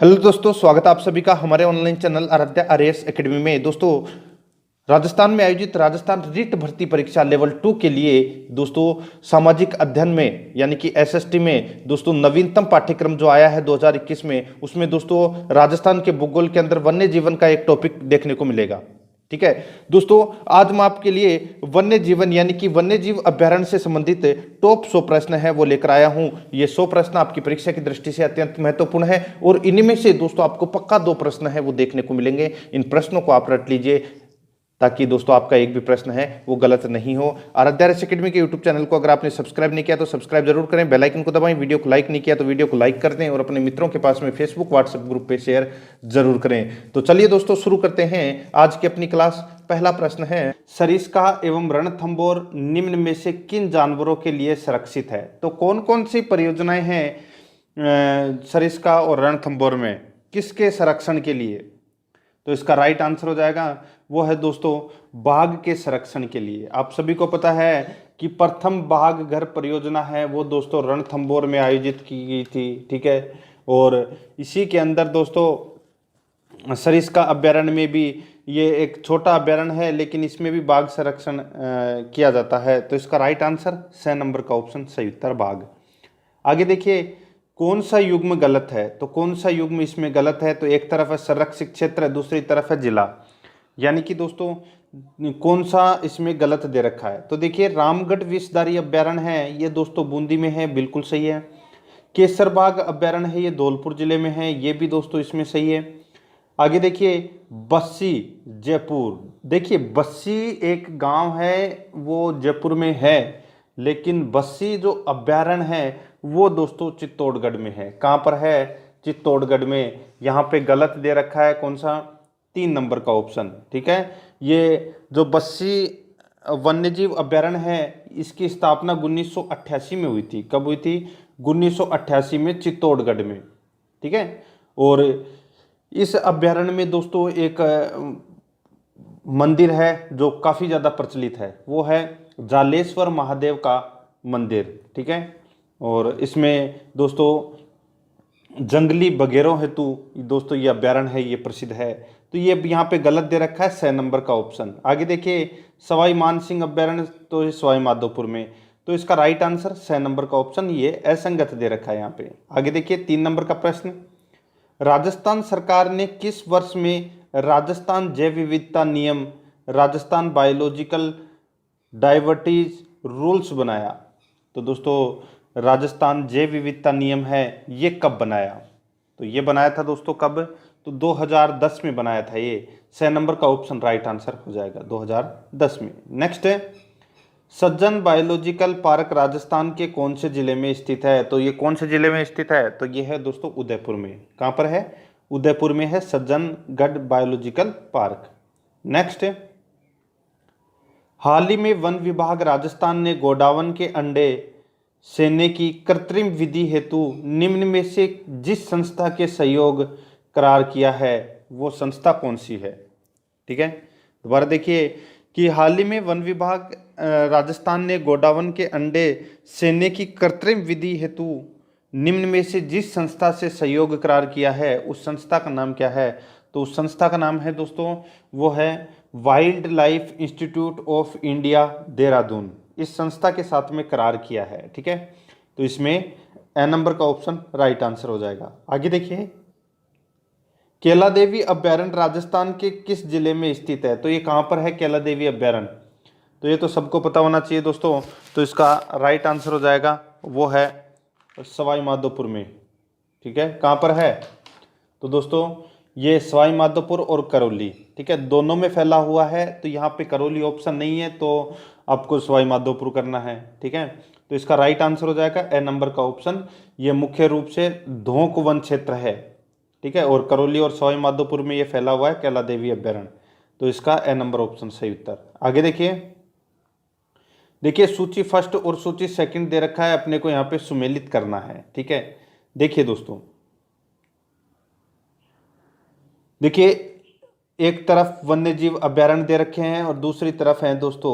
Hello दोस्तों, स्वागत है आप सभी का हमारे online channel Aradhya RAS academy में। दोस्तों, राजस्थान में आयोजित राजस्थान रिट भर्ती परीक्षा लेवल 2 के लिए दोस्तों सामाजिक अध्ययन में यानी कि एसएसटी में दोस्तों नवीनतम पाठ्यक्रम जो आया है 2021 में, उसमें दोस्तों राजस्थान के भूगोल के अंदर वन्य जीवन का एक टॉपिक देखने को मिलेगा। ठीक है दोस्तों, आज मैं आपके लिए वन्य जीवन यानी कि वन्य जीव अभ्यारण्य से संबंधित टॉप 100 प्रश्न है वो लेकर आया हूं। ये 100 प्रश्न आपकी परीक्षा की दृष्टि से अत्यंत महत्वपूर्ण है और इनमें से दोस्तों आपको पक्का 2 प्रश्न है वो देखने को मिलेंगे। इन प्रश्नों को आप रट लीजिए ताकि दोस्तों आपका एक भी प्रश्न है वो गलत नहीं हो। आराध्या आरएएस एकेडमी के यूट्यूब चैनल को अगर आपने सब्सक्राइब नहीं किया तो सब्सक्राइब जरूर करें, बेल आइकन को दबाएं, वीडियो को लाइक नहीं किया तो वीडियो को लाइक कर दें और अपने मित्रों के पास में फेसबुक व्हाट्सएप ग्रुप पे शेयर जरूर करें। तो चलिए दोस्तों शुरू करते हैं आज की अपनी क्लास। पहला प्रश्न है, सरिस्का एवं रणथंभौर निम्न में से किन जानवरों के लिए सुरक्षित है? तो कौन कौन सी परियोजनाएं हैं सरिस्का और रणथंभौर में किसके संरक्षण के लिए? तो इसका राइट आंसर हो जाएगा वो है दोस्तों बाघ के संरक्षण के लिए। आप सभी को पता है कि प्रथम बाघ घर परियोजना है वो दोस्तों रणथंभौर में आयोजित की गई थी। ठीक है, और इसी के अंदर दोस्तों सरिस्का अभ्यारण्य में भी ये एक छोटा अभ्यारण्य है लेकिन इसमें भी बाघ संरक्षण किया जाता है। तो इसका राइट आंसर 6 नंबर का ऑप्शन सही उत्तर बाघ। आगे देखिए, कौन सा युग्म गलत है? तो कौन सा युग्म इसमें गलत है? तो एक तरफ है संरक्षित क्षेत्र, दूसरी तरफ है जिला, यानी कि दोस्तों कौन सा इसमें गलत दे रखा है? तो देखिए, रामगढ़ विषधारी अभ्यारण्य है ये दोस्तों बूंदी में है, बिल्कुल सही है। केसरबाग अभ्यारण्य है ये धौलपुर जिले में है, ये भी दोस्तों इसमें सही है। आगे देखिए, बस्सी जयपुर, देखिए बस्सी एक गांव है वो जयपुर में है लेकिन बस्सी जो अभ्यारण्य है वो दोस्तों चित्तौड़गढ़ में है। कहाँ पर है? चित्तौड़गढ़ में। यहाँ पे गलत दे रखा है कौन सा? 3 नंबर का ऑप्शन। ठीक है, ये जो बस्सी वन्यजीव अभ्यारण्य है इसकी स्थापना 1988 में हुई थी। कब हुई थी? 1988 में चित्तौड़गढ़ में। ठीक है, और इस अभ्यारण्य में दोस्तों एक मंदिर है जो काफ़ी ज़्यादा प्रचलित है, वो है जालेश्वर महादेव का मंदिर। ठीक है, और इसमें दोस्तों जंगली बघेरों हेतु दोस्तों ये अभ्यारण्य है, ये प्रसिद्ध है। तो ये यहाँ पे गलत दे रखा है 6 नंबर का ऑप्शन। आगे देखिए, सवाई मानसिंह अभ्यारण्य तो ये सवाई माधोपुर में, तो इसका राइट आंसर 6 नंबर का ऑप्शन ये असंगत दे रखा है यहाँ पे। आगे देखिए 3 नंबर का प्रश्न, राजस्थान सरकार ने किस वर्ष में राजस्थान जैव विविधता नियम, राजस्थान बायोलॉजिकल डाइवर्सिटी रूल्स बनाया? तो दोस्तों राजस्थान जैव विविधता नियम है ये कब बनाया? तो ये बनाया था दोस्तों कब? तो 2010 में बनाया था ये। 6 नंबर का ऑप्शन राइट आंसर हो जाएगा 2010 में। नेक्स्ट है, सज्जन बायोलॉजिकल पार्क राजस्थान के कौन से जिले में स्थित है? तो ये कौन से जिले में स्थित है? तो ये है दोस्तों उदयपुर में। कहाँ पर है? उदयपुर में है सज्जनगढ़ बायोलॉजिकल पार्क। नेक्स्ट है, हाल ही में वन विभाग राजस्थान ने गोडावन के अंडे सेने की कृत्रिम विधि हेतु निम्न में से जिस संस्था के सहयोग करार किया है वो संस्था कौन सी है? ठीक है, दोबारा देखिए कि हाल ही में वन विभाग राजस्थान ने गोडावन के अंडे सेने की कृत्रिम विधि हेतु निम्न में से जिस संस्था से सहयोग करार किया है उस संस्था का नाम क्या है? तो उस संस्था का नाम है दोस्तों वो है wild life institute of India Dehradun. इस संस्था के साथ में करार किया है। ठीक है, तो इसमें ए नंबर का ऑप्शन राइट आंसर हो जाएगा। आगे देखिए, केला देवी अभ्यारण्य राजस्थान के किस जिले में स्थित है? तो ये कहाँ पर है केला देवी अभ्यारण्य? तो ये तो सबको पता होना चाहिए दोस्तों, तो इसका राइट आंसर हो जाएगा वो है सवाई माधोपुर में। ठीक है, कहाँ पर है? तो दोस्तों ये सवाई माधोपुर और करौली, ठीक है, दोनों में फैला हुआ है। तो यहाँ पे करौली ऑप्शन नहीं है तो आपको सवाई माधोपुर करना है। ठीक है, तो इसका राइट आंसर हो जाएगा ए नंबर का ऑप्शन। ये मुख्य रूप से धोंक वन क्षेत्र है। ठीक है, और करौली और सवाई माधोपुर में ये फैला हुआ है कैला देवी अभ्यारण्य। तो इसका ए नंबर ऑप्शन सही उत्तर। आगे देखिए सूची फर्स्ट और सूची सेकंड दे रखा है, अपने को यहाँ पे सुमेलित करना है। ठीक है, देखिए दोस्तों, देखिए एक तरफ वन्य जीव अभ्यारण्य दे रखे हैं और दूसरी तरफ हैं दोस्तों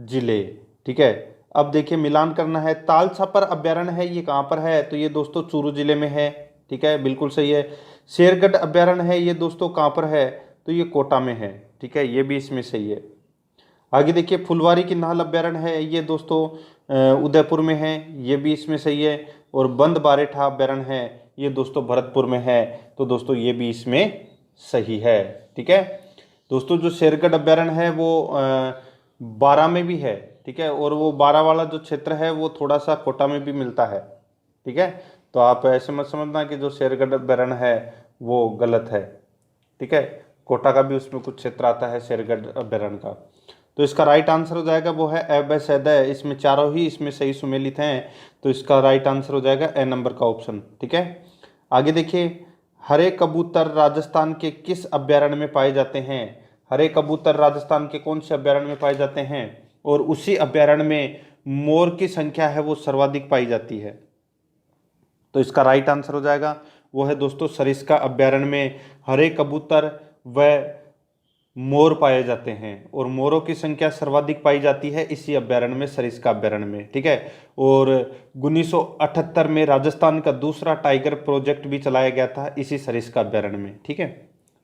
जिले। ठीक है, अब देखिए मिलान करना है। ताल छापर अभ्यारण्य है ये कहाँ पर है? तो ये दोस्तों चूरू जिले में है। ठीक है, बिल्कुल सही है। शेरगढ़ अभ्यारण्य है ये दोस्तों कहाँ पर है, तो ये कोटा में है, ठीक है, ये भी इसमें सही है। आगे देखिए फुलवारी की नाहल अभ्यारण्य है ये दोस्तों उदयपुर में है, ये भी इसमें सही है। और बंद बारेठा अभ्यारण्य है ये दोस्तों भरतपुर में है, तो दोस्तों ये भी इसमें सही है, ठीक है। दोस्तों जो शेरगढ़ अभ्यारण्य है वो बारां में भी है, ठीक है, और वो बारां वाला जो क्षेत्र है वो थोड़ा सा कोटा में भी मिलता है, ठीक है। तो आप ऐसे मत समझना कि जो शेरगढ़ अभ्यारण्य है वो गलत है, ठीक है, कोटा का भी उसमें कुछ क्षेत्र आता है शेरगढ़ अभ्यारण्य का। तो इसका राइट आंसर हो जाएगा वो है ए ब स द, इसमें चारों ही इसमें सही सुमेलित हैं, तो इसका राइट आंसर हो जाएगा ए नंबर का ऑप्शन, ठीक है। आगे देखिए हरे कबूतर राजस्थान के किस अभ्यारण्य में पाए जाते हैं, हरे कबूतर राजस्थान के कौन से अभ्यारण्य में पाए जाते हैं, और उसी अभ्यारण्य में मोर की संख्या है वो सर्वाधिक पाई जाती है, तो इसका राइट आंसर हो जाएगा वो है दोस्तों सरिस्का अभ्यारण्य में हरे कबूतर व मोर पाए जाते हैं, और मोरों की संख्या सर्वाधिक पाई जाती है इसी अभ्यारण्य में, सरिस्का अभ्यारण्य में, ठीक है। और 1978 में राजस्थान का दूसरा टाइगर प्रोजेक्ट भी चलाया गया था इसी सरिस्का अभ्यारण्य में, ठीक है।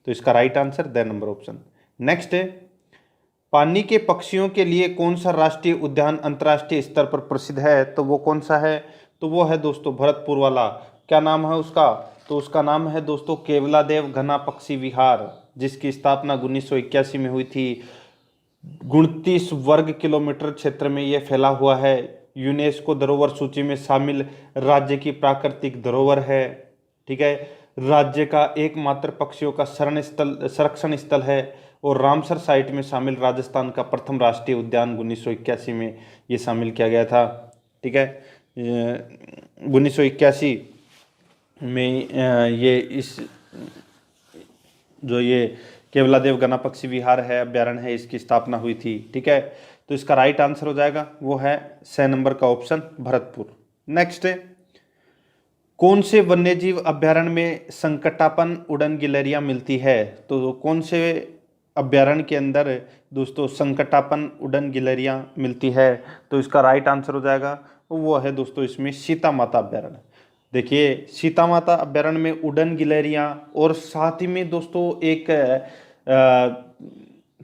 तो इसका right answer the number option. Next है पानी के पक्षियों के लिए कौन सा राष्ट्रीय उद्यान अंतर्राष्ट्रीय स्तर पर प्रसिद्ध है, तो वो कौन सा है, तो वो है दोस्तों भरतपुर वाला। क्या नाम है उसका, तो उसका नाम है दोस्तों केवलादेव घना पक्षी विहार, जिसकी स्थापना 1981 में हुई थी। 29 वर्ग किलोमीटर क्षेत्र में यह फैला हुआ है, यूनेस्को धरोहर सूची में शामिल राज्य की प्राकृतिक धरोहर है, ठीक है। राज्य का एकमात्र पक्षियों का संरक्षण स्थल है, और रामसर साइट में शामिल राजस्थान का प्रथम राष्ट्रीय उद्यान 1981 में ये शामिल किया गया था, ठीक है। 1981 में ये इस जो ये केवलादेव घना पक्षी विहार है अभ्यारण्य है इसकी स्थापना हुई थी, ठीक है। तो इसका राइट आंसर हो जाएगा वो है स नंबर का ऑप्शन भरतपुर। नेक्स्ट है कौन से वन्यजीव अभ्यारण्य में संकटापन उड़न गिलहरियां मिलती है, तो कौन से अभ्यारण्य के अंदर दोस्तों संकटापन उड़न गिलहरियां मिलती है, तो इसका राइट आंसर हो जाएगा वो है दोस्तों इसमें सीता माता अभ्यारण्य। देखिए सीता माता अभ्यारण्य में उड़न गिलहरियां और साथ ही में दोस्तों एक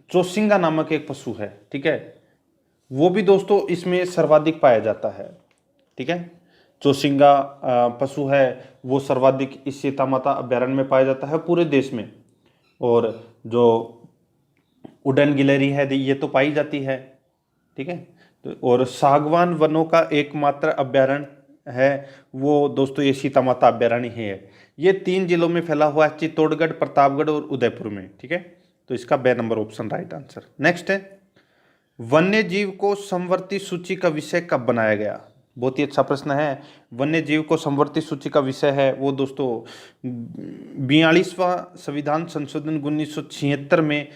चौसिंगा नामक एक पशु है, ठीक है, वो भी दोस्तों इसमें सर्वाधिक पाया जाता है, ठीक है। चौसिंगा पशु है वो सर्वाधिक इस सीता माता अभ्यारण्य में पाया जाता है पूरे देश में, और जो उड़न गिलहरी है ये तो पाई जाती है, ठीक है। तो और सागवान वनों का एकमात्र अभ्यारण्य है वो दोस्तों ये सीता माता अभ्यारण्य ही है। ये 3 जिलों में फैला हुआ है, चित्तौड़गढ़, प्रतापगढ़ और उदयपुर में, ठीक है। तो इसका B number option right answer. Next है वन्य जीव को समवर्ती सूची का विषय कब बनाया गया, बहुत ही अच्छा प्रश्न है। वन्य जीव को समवर्ती सूची का विषय है वो दोस्तों 42वां संविधान संशोधन 1976 में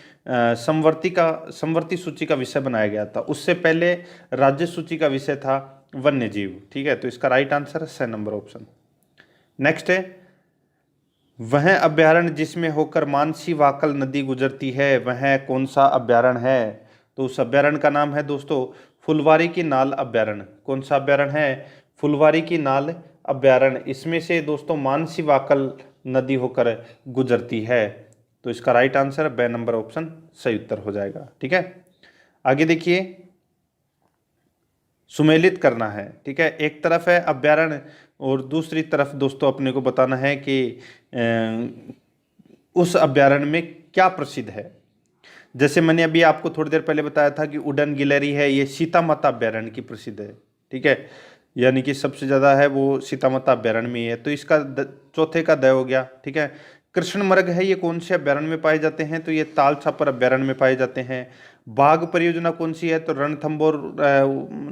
समवर्ती सूची का विषय बनाया गया था। उससे पहले राज्य सूची का विषय था वन्य जीव, ठीक है। तो इसका राइट आंसर है स नंबर ऑप्शन। नेक्स्ट है वह अभ्यारण्य जिसमें होकर मानसी वाकल नदी गुजरती है वह कौन सा अभ्यारण्य है, तो उस अभ्यारण्य का नाम है दोस्तों फुलवारी की नाल अभ्यारण्य। कौन सा अभ्यारण्य है, फुलवारी की नाल अभ्यारण्य। इसमें से दोस्तों मानसी वाकल नदी होकर गुजरती है, तो इसका राइट आंसर बे नंबर ऑप्शन सही उत्तर हो जाएगा, ठीक है। आगे देखिए सुमेलित करना है, ठीक है। एक तरफ है अभ्यारण्य और दूसरी तरफ दोस्तों अपने को बताना है कि उस अभ्यारण्य में क्या प्रसिद्ध है। जैसे मैंने अभी आपको थोड़ी देर पहले बताया था कि उड़न गिलहरी है ये सीता माता अभ्यारण्य की प्रसिद्ध है, ठीक है, यानी कि सबसे ज़्यादा है वो सीता माता अभ्यारण्य में ही है, तो इसका चौथे का द हो गया, ठीक है। कृष्ण मृग है ये कौन से अभ्यारण्य में पाए जाते हैं, तो ये ताल छापर अभ्यारण्य में पाए जाते हैं। बाघ परियोजना कौन सी है, तो रणथंभौर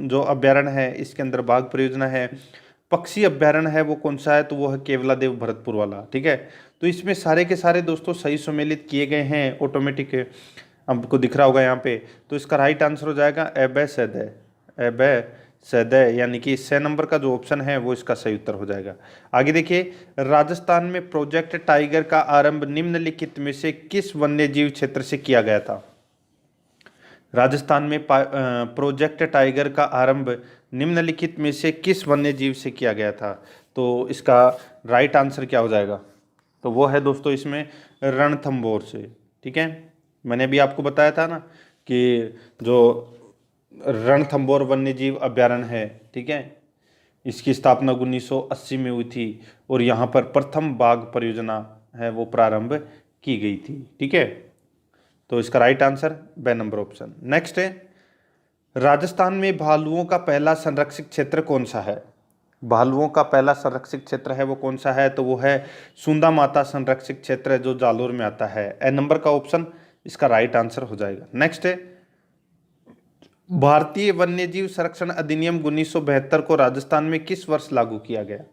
जो अभ्यारण्य है इसके अंदर बाघ परियोजना है। पक्षी अभ्यारण्य है वो कौन सा है, तो वो है केवलादेव भरतपुर वाला, ठीक है। तो इसमें सारे के सारे दोस्तों सही सुमेलित किए गए हैं, ऑटोमेटिक आपको दिख रहा होगा यहाँ पे। तो इसका राइट आंसर हो जाएगा ए ब स द, ए ब स द, यानी कि स नंबर का जो ऑप्शन है वो इसका सही उत्तर हो जाएगा। आगे देखिए राजस्थान में प्रोजेक्ट टाइगर का आरंभ निम्नलिखित में से किस वन्यजीव क्षेत्र से किया गया था। राजस्थान में प्रोजेक्ट टाइगर का आरंभ निम्नलिखित में से किस वन्यजीव से किया गया था, तो इसका राइट आंसर क्या हो जाएगा? तो वो है दोस्तों इसमें रणथंभौर से। ठीक है, मैंने भी आपको बताया था ना कि जो रणथंभौर वन्य जीव अभ्यारण्य है, ठीक है, इसकी स्थापना 1980 में हुई थी और यहाँ पर प्रथम बाघ परियोजना है वो प्रारंभ की गई थी। ठीक है, तो इसका right answer B number option. Next है, राजस्थान में भालुओं का पहला संरक्षित क्षेत्र कौन सा है? भालुओं का पहला संरक्षित क्षेत्र है वो कौन सा है? तो वो है सुंदा माता संरक्षित क्षेत्र, जो जालोर में आता है। ए नंबर का ऑप्शन इसका राइट आंसर हो जाएगा। नेक्स्ट है, भारतीय वन्यजीव संरक्षण अधिनियम 1972 को राजस्थान में किस वर्ष लागू किया गया?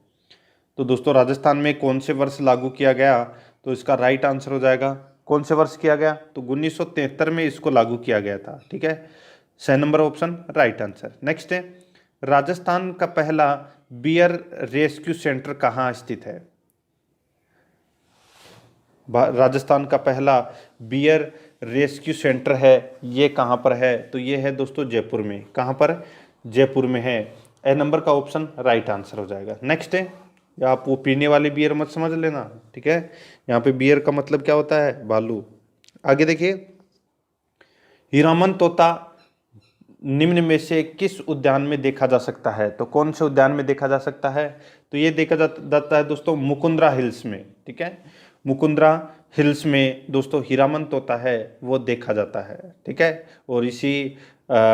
तो दोस्तों राजस्थान में कौन से वर्ष लागू किया गया? तो इसका राइट आंसर हो जाएगा, कौन से वर्ष किया गया? तो 1973 में इसको लागू किया गया था। ठीक है, सही number option right answer. Next है, राजस्थान का पहला बियर रेस्क्यू सेंटर कहाँ स्थित है? राजस्थान का पहला बियर रेस्क्यू सेंटर है ये कहाँ पर है? तो ये है दोस्तों जयपुर में। कहाँ पर? जयपुर में है। ए नंबर का ऑप्शन राइट आंसर हो जाएगा। नेक्स्ट है, या आप वो पीने वाली बियर मत समझ लेना, ठीक है, यहाँ पे बियर का मतलब क्या होता है? भालू। आगे देखिए, हीरामन तोता निम्न में से किस उद्यान में देखा जा सकता है? तो कौन से उद्यान में देखा जा सकता है? तो ये देखा जाता है दोस्तों मुकुंदरा हिल्स में। ठीक है, मुकुंदरा हिल्स में दोस्तों हीरामन तोता है वो देखा जाता है। ठीक है, और इसी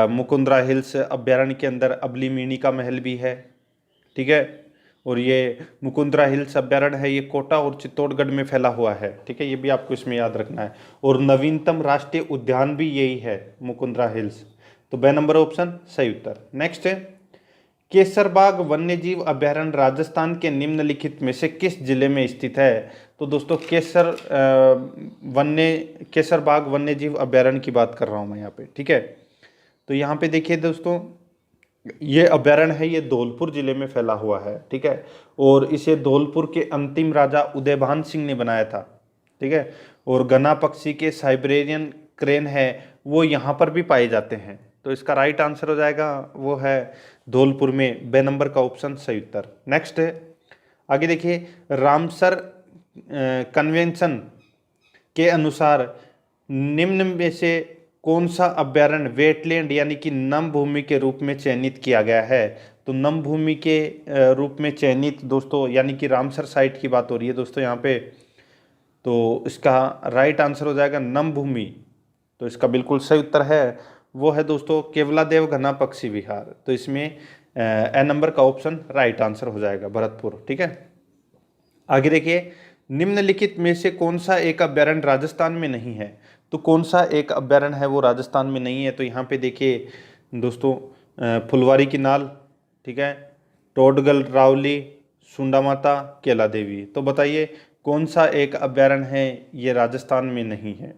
मुकुंदरा हिल्स अभ्यारण्य के अंदर अबली का महल भी है। ठीक है, और ये मुकुंदरा हिल्स अभ्यारण्य है ये कोटा और चित्तौड़गढ़ में फैला हुआ है। ठीक है, ये भी आपको इसमें याद रखना है। और नवीनतम राष्ट्रीय उद्यान भी यही है, मुकुंदरा हिल्स। तो बे नंबर ऑप्शन सही उत्तर। नेक्स्ट है, केसरबाग वन्यजीव अभ्यारण्य राजस्थान के निम्नलिखित में से किस जिले में स्थित है? तो दोस्तों केसरबाग वन्यजीव अभ्यारण्य की बात कर रहा हूं मैं यहाँ पे। ठीक है, तो यहाँ पे देखिए दोस्तों, ये अभ्यारण्य है ये धौलपुर जिले में फैला हुआ है। ठीक है, और इसे धौलपुर के अंतिम राजा उदयभान सिंह ने बनाया था। ठीक है, और गना पक्षी के साइबेरियन क्रेन है वो यहाँ पर भी पाए जाते हैं। तो इसका राइट आंसर हो जाएगा वो है धौलपुर में। बे नंबर का ऑप्शन सही उत्तर। नेक्स्ट है, आगे देखिए, रामसर कन्वेंशन के अनुसार निम्न में से कौन सा अभ्यारण्य वेटलैंड यानी कि नम भूमि के रूप में चयनित किया गया है? तो नम भूमि के रूप में चयनित दोस्तों यानी कि रामसर साइट की बात हो रही है दोस्तों यहाँ पे। तो इसका राइट आंसर हो जाएगा नम भूमि। तो इसका बिल्कुल सही उत्तर है वो है दोस्तों केवलादेव घना पक्षी विहार। तो इसमें ए नंबर का ऑप्शन राइट आंसर हो जाएगा भरतपुर। ठीक है, आगे देखिए, निम्नलिखित में से कौन सा एक अभ्यारण्य राजस्थान में नहीं है? तो कौन सा एक अभ्यारण्य है वो राजस्थान में नहीं है? तो यहाँ पे देखिए दोस्तों, फुलवारी की नाल, ठीक है, टोडगल रावली, सुंडा माता, केला देवी। तो बताइए कौन सा एक अभ्यारण्य है ये राजस्थान में नहीं है?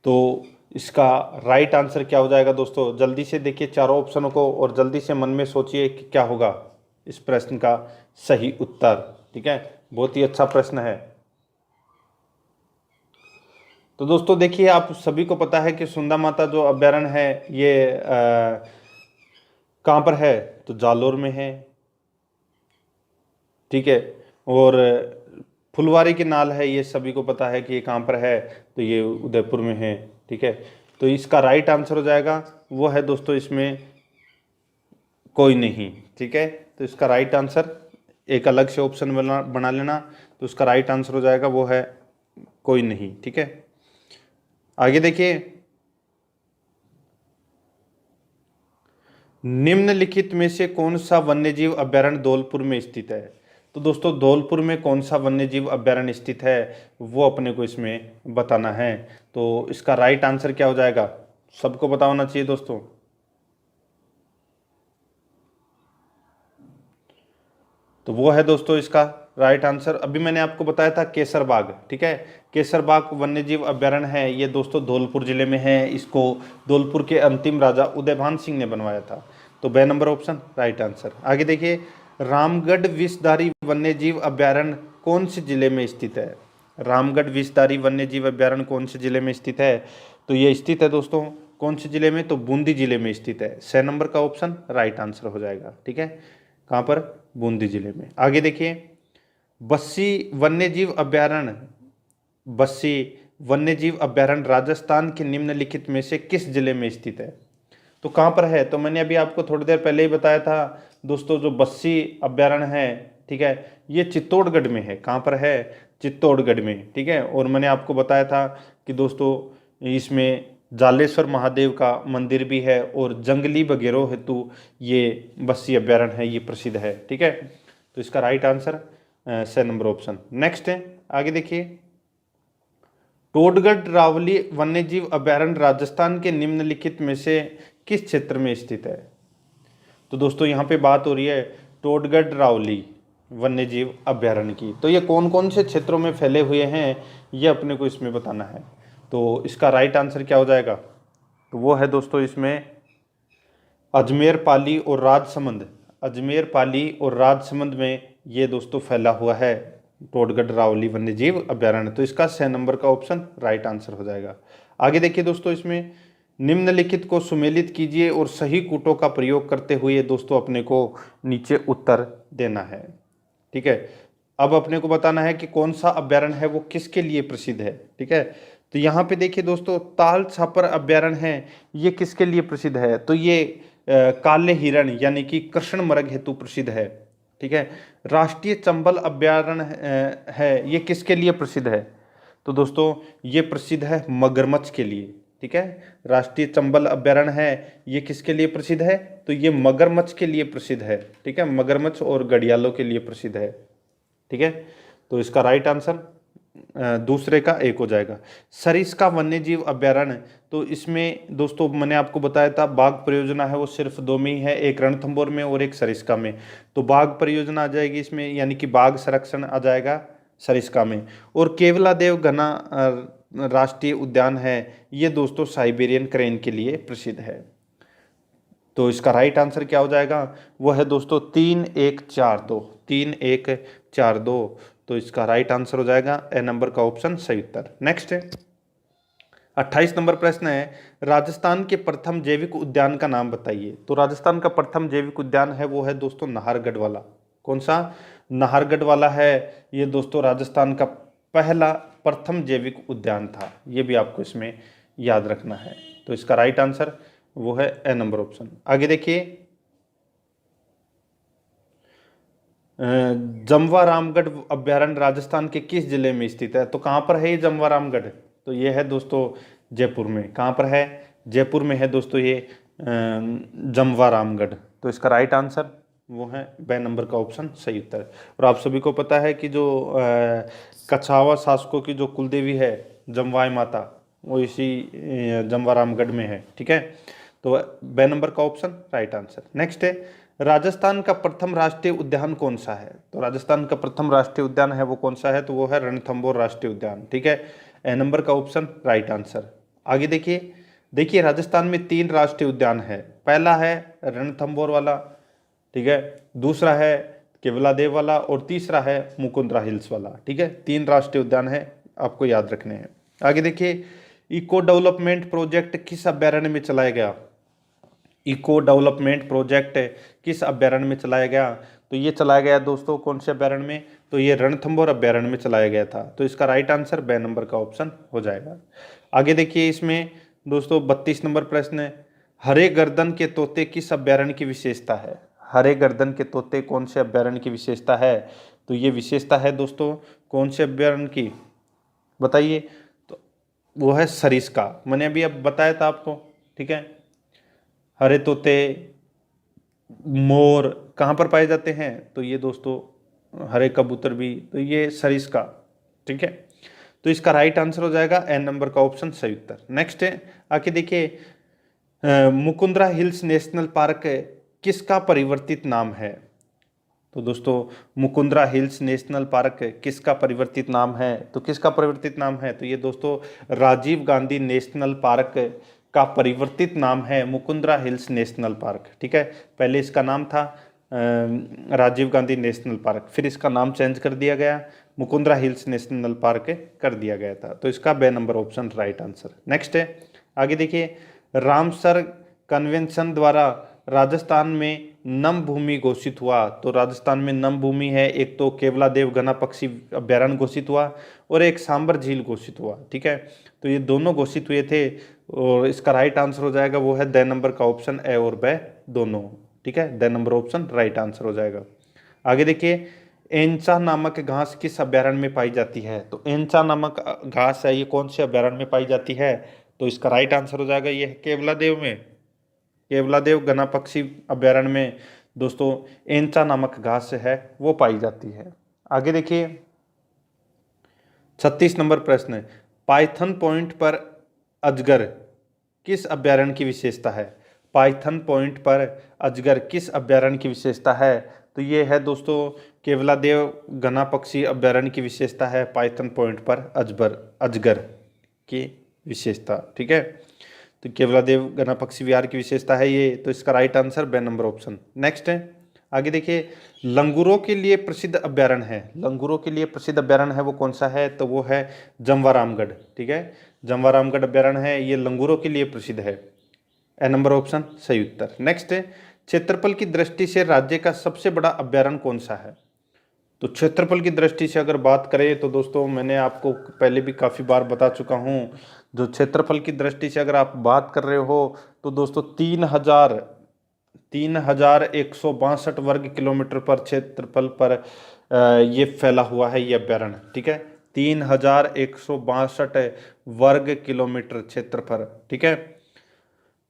तो इसका राइट आंसर क्या हो जाएगा दोस्तों? जल्दी से देखिए चारों ऑप्शनों को और जल्दी से मन में सोचिए कि क्या होगा इस प्रश्न का सही उत्तर। ठीक है, बहुत ही अच्छा प्रश्न है। तो दोस्तों देखिए, आप सभी को पता है कि सुंदा माता जो अभ्यारण्य है ये कहाँ पर है? तो जालोर में है। ठीक है, और फुलवारी की नाल है ये सभी को पता है कि ये कहाँ पर है? तो ये उदयपुर में है। ठीक है, तो इसका राइट आंसर हो जाएगा वो है दोस्तों इसमें कोई नहीं। ठीक है, तो इसका राइट आंसर एक अलग से ऑप्शन बना लेना। तो उसका राइट आंसर हो जाएगा वो है कोई नहीं। ठीक है, आगे देखिए, निम्नलिखित में से कौन सा वन्यजीव अभ्यारण्य धौलपुर में स्थित है? तो दोस्तों धौलपुर में कौन सा वन्यजीव अभ्यारण्य स्थित है वो अपने को इसमें बताना है। तो इसका राइट आंसर क्या हो जाएगा? सबको पता होना चाहिए दोस्तों। तो वो है दोस्तों इसका राइट आंसर, अभी मैंने आपको बताया था केसरबाग। ठीक है, केसरबाग वन्यजीव अभ्यारण्य है ये दोस्तों धौलपुर जिले में है। इसको धौलपुर के अंतिम राजा उदयभान सिंह ने बनवाया था। तो बे नंबर ऑप्शन राइट आंसर। आगे देखिए, रामगढ़ विषधारी वन्यजीव अभ्यारण्य कौन से जिले में स्थित है? रामगढ़ विषधारी वन्यजीव अभ्यारण्य कौन से जिले में स्थित है? तो ये स्थित है दोस्तों कौन से जिले में? तो बूंदी जिले में स्थित है। 6 नंबर का ऑप्शन राइट आंसर हो जाएगा। ठीक है, कहाँ पर? बूंदी जिले में। आगे देखिए, बस्सी वन्यजीव अभ्यारण्य, बस्सी वन्यजीव अभ्यारण्य राजस्थान के निम्नलिखित में से किस जिले में स्थित है? तो कहाँ पर है? तो मैंने अभी आपको थोड़ी देर पहले ही बताया था दोस्तों, जो बस्सी अभ्यारण्य है, ठीक है, ये चित्तौड़गढ़ में है। कहाँ पर है? चित्तौड़गढ़ में, ठीक है। और मैंने आपको बताया था कि दोस्तों इसमें जालेश्वर महादेव का मंदिर भी है और जंगली बघेरों हेतु ये बस्सी अभ्यारण्य है, ये प्रसिद्ध है, ठीक है। तो इसका राइट आंसर से नंबर ऑप्शन। नेक्स्ट है, आगे देखिए, टोडगढ़ रावली वन्यजीव अभ्यारण्य राजस्थान के निम्नलिखित में से किस क्षेत्र में स्थित है? तो दोस्तों यहाँ पे बात हो रही है टोडगढ़ रावली वन्यजीव अभ्यारण्य की। तो ये कौन कौन से क्षेत्रों में फैले हुए हैं, ये अपने को इसमें बताना है। तो इसका राइट आंसर क्या हो जाएगा? तो वो है दोस्तों इसमें अजमेर, पाली और राजसमंद। अजमेर, पाली और राजसमंद में ये दोस्तों फैला हुआ है टोडगढ़ रावली वन्यजीव अभ्यारण्य। तो इसका 6 नंबर का ऑप्शन राइट आंसर हो जाएगा। आगे देखिए दोस्तों, इसमें निम्नलिखित को सुमेलित कीजिए और सही कूटों का प्रयोग करते हुए दोस्तों अपने को नीचे उत्तर देना है, ठीक है। अब अपने को बताना है कि कौन सा अभ्यारण्य है वो किसके लिए प्रसिद्ध है, ठीक है। तो यहाँ पे देखिए दोस्तों, ताल छापर अभ्यारण्य है, ये किसके लिए प्रसिद्ध है? तो ये काले हिरण यानी कि कृष्णमृग हेतु प्रसिद्ध है, ठीक है। राष्ट्रीय चंबल अभ्यारण्य है, ये किसके लिए प्रसिद्ध है? तो दोस्तों ये प्रसिद्ध है मगरमच्छ के लिए, ठीक है। राष्ट्रीय चंबल अभ्यारण्य है, ये किसके लिए प्रसिद्ध है? तो ये मगरमच्छ के लिए प्रसिद्ध है, ठीक है। मगरमच्छ और घड़ियालों के लिए प्रसिद्ध है, ठीक है। तो इसका राइट आंसर दूसरे का एक हो जाएगा। सरिस्का वन्यजीव अभ्यारण्य, तो इसमें दोस्तों मैंने आपको बताया था बाघ परियोजना है वो सिर्फ 2 में ही है, एक रणथंभौर में और एक सरिस्का में। तो बाघ परियोजना आ जाएगी इसमें, यानी कि बाघ संरक्षण आ जाएगा सरिस्का में। और केवलादेव घना राष्ट्रीय उद्यान है, ये दोस्तों साइबेरियन क्रेन के लिए प्रसिद्ध है। तो इसका राइट आंसर क्या हो जाएगा? वो है दोस्तों 3142, 3142। तो इसका राइट आंसर हो जाएगा ए नंबर का ऑप्शन सही उत्तर। नेक्स्ट है 28 नंबर प्रश्न है, राजस्थान के प्रथम जैविक उद्यान का नाम बताइए। तो राजस्थान का प्रथम जैविक उद्यान है वो है दोस्तों नाहरगढ़ वाला। कौन सा? नाहरगढ़ वाला है, ये दोस्तों राजस्थान का पहला प्रथम जैविक उद्यान था, ये भी आपको इसमें याद रखना है। तो इसका राइट आंसर वो है ए नंबर ऑप्शन। आगे देखिए, जमवा रामगढ़ अभ्यारण्य राजस्थान के किस जिले में स्थित है? तो कहाँ पर है ये जमवा रामगढ़? तो ये है दोस्तों जयपुर में। कहाँ पर है? जयपुर में है दोस्तों ये जमवा रामगढ़। तो इसका राइट आंसर वो है बे नंबर का ऑप्शन सही उत्तर। और आप सभी को पता है कि जो कछावा शासकों की जो कुलदेवी है जमवाई माता, वो इसी जमवा रामगढ़ में है, ठीक है। तो बे नंबर का ऑप्शन राइट आंसर। नेक्स्ट है, राजस्थान का प्रथम राष्ट्रीय उद्यान कौन सा है? तो राजस्थान का प्रथम राष्ट्रीय उद्यान है वो कौन सा है? तो वो है रणथंभौर राष्ट्रीय उद्यान, ठीक है। ए नंबर का ऑप्शन राइट आंसर। आगे देखिए राजस्थान में 3 राष्ट्रीय उद्यान है। पहला है रणथंभौर वाला, ठीक है, दूसरा है केवलादेव वाला और तीसरा है मुकुंदरा हिल्स वाला, ठीक है। 3 राष्ट्रीय उद्यान है, आपको याद रखने हैं। आगे देखिए, इको डेवलपमेंट प्रोजेक्ट किस अभ्यारण्य में चलाया गया? इको डेवलपमेंट प्रोजेक्ट किस अभ्यारण्य में चलाया गया? तो ये चलाया गया दोस्तों कौन से अभ्यारण्य में? तो ये रणथंभौर अभ्यारण्य में चलाया गया था। तो इसका राइट आंसर बे नंबर का ऑप्शन हो जाएगा। आगे देखिए, इसमें दोस्तों 32 नंबर प्रश्न है, हरे गर्दन के तोते किस अभ्यारण्य की विशेषता है? हरे गर्दन के तोते कौन से अभ्यारण्य की विशेषता है? तो ये विशेषता है दोस्तों कौन से अभ्यारण्य की, बताइए। तो वो है सरिस्का। मैंने अभी अब बताया था आपको, ठीक है। हरे तोते, मोर कहाँ पर पाए जाते हैं? तो ये दोस्तों हरे कबूतर भी, तो ये सरिस्का, ठीक है। तो इसका राइट आंसर हो जाएगा एन नंबर का ऑप्शन सही उत्तर। नेक्स्ट है, आके देखिए मुकुंदरा हिल्स नेशनल पार्क किसका परिवर्तित नाम है? तो दोस्तों मुकुंदरा हिल्स नेशनल पार्क किसका परिवर्तित नाम है? तो किसका परिवर्तित नाम है? तो ये दोस्तों राजीव गांधी नेशनल पार्क का परिवर्तित नाम है मुकुंदरा हिल्स नेशनल पार्क, ठीक है। पहले इसका नाम था राजीव गांधी नेशनल पार्क, फिर इसका नाम चेंज कर दिया गया, मुकुंदरा हिल्स नेशनल पार्क कर दिया गया था। तो इसका B number option right answer. Next है, आगे देखिए, रामसर कन्वेंशन द्वारा राजस्थान में नम भूमि घोषित हुआ? तो राजस्थान में नम भूमि है, एक तो केवलादेव घना पक्षी अभ्यारण्य घोषित हुआ और एक सांबर झील घोषित हुआ। ठीक है, तो ये दोनों घोषित हुए थे और इसका राइट आंसर हो जाएगा वो है द नंबर का ऑप्शन ए और ब दोनों। ठीक है, the number option right answer हो जाएगा। आगे देखिए, एंचा नामक घास किस अभ्यारण्य में पाई जाती है? तो एंचा नामक घास है, ये कौन से अभ्यारण्य में पाई जाती है? तो इसका राइट आंसर हो जाएगा ये है केवलादेव में, केवलादेव घना पक्षी अभ्यारण्य में दोस्तों एंचा नामक घास है वो पाई जाती है। आगे देखिए 36 नंबर प्रश्न है, पाइथन पॉइंट पर अजगर किस अभ्यारण्य की विशेषता है? पाइथन पॉइंट पर अजगर किस अभ्यारण्य की विशेषता है? तो ये है दोस्तों केवलादेव घना पक्षी अभ्यारण्य की विशेषता है पाइथन पॉइंट पर अजगर की विशेषता। ठीक है, तो केवलादेव घना पक्षी विहार की विशेषता है ये, तो इसका राइट आंसर बे नंबर ऑप्शन। नेक्स्ट है, आगे देखिए, लंगूरों के लिए प्रसिद्ध अभ्यारण्य है, लंगूरों के लिए प्रसिद्ध अभ्यारण्य है वो कौन सा है? तो वो है जमवारामगढ़। ठीक है, जमवारामगढ़ अभ्यारण्य है, ये लंगूरों के लिए प्रसिद्ध है। ए नंबर ऑप्शन सही उत्तर। नेक्स्ट है, क्षेत्रफल की दृष्टि से राज्य का सबसे बड़ा अभ्यारण्य कौन सा है? तो क्षेत्रफल की दृष्टि से अगर बात करें तो दोस्तों मैंने आपको पहले भी काफ़ी बार बता चुका हूँ, जो क्षेत्रफल की दृष्टि से अगर आप बात कर रहे हो तो दोस्तों 3,162 वर्ग किलोमीटर पर क्षेत्रफल पर ये फैला हुआ है ये अभ्यारण्य। ठीक है, 3,162 वर्ग किलोमीटर क्षेत्रफल। ठीक है,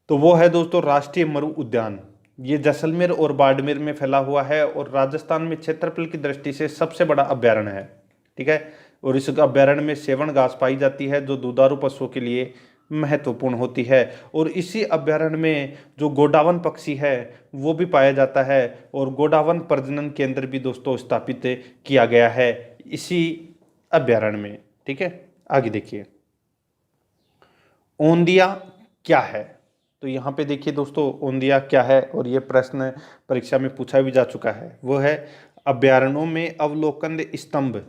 तो वो है दोस्तों राष्ट्रीय मरु उद्यान, ये जैसलमेर और बाड़मेर में फैला हुआ है और राजस्थान में क्षेत्रफल की दृष्टि से सबसे बड़ा अभ्यारण्य है। ठीक है, और इस अभ्यारण्य में सेवन घास पाई जाती है जो दुधारू पशुओं के लिए महत्वपूर्ण होती है और इसी अभ्यारण्य में जो गोडावन पक्षी है वो भी पाया जाता है और गोडावन प्रजनन केंद्र भी दोस्तों स्थापित किया गया है इसी अभ्यारण्य में। ठीक है, आगे देखिए, औंधिया क्या है? तो यहाँ पे देखिए दोस्तों औंधिया क्या है, और ये प्रश्न परीक्षा में पूछा भी जा चुका है। वो है अभ्यारण्यों में अवलोकन स्तंभ,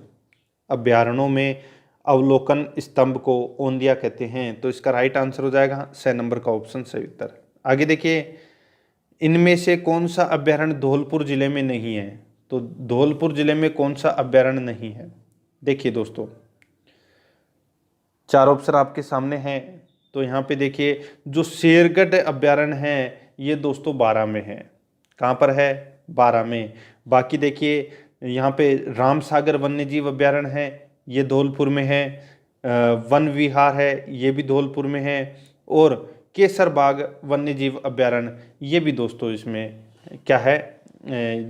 अभ्यारण्यों में अवलोकन स्तंभ को औंधिया कहते हैं, तो इसका राइट आंसर हो जाएगा स नंबर का ऑप्शन सही उत्तर। आगे देखिए, इनमें से कौन सा अभ्यारण्य धौलपुर जिले में नहीं है? तो धौलपुर जिले में कौन सा अभ्यारण्य नहीं है? देखिए दोस्तों, चार ऑप्शन आपके सामने हैं, तो यहाँ पे देखिए जो शेरगढ़ अभ्यारण्य है ये दोस्तों 12 में है। कहाँ पर है? 12 में। बाकी देखिए यहाँ पे रामसागर वन्यजीव अभ्यारण्य है, ये धौलपुर में है। वन विहार है, ये भी धौलपुर में है। और केसर बाग वन्यजीव अभ्यारण्य ये भी दोस्तों इसमें क्या है?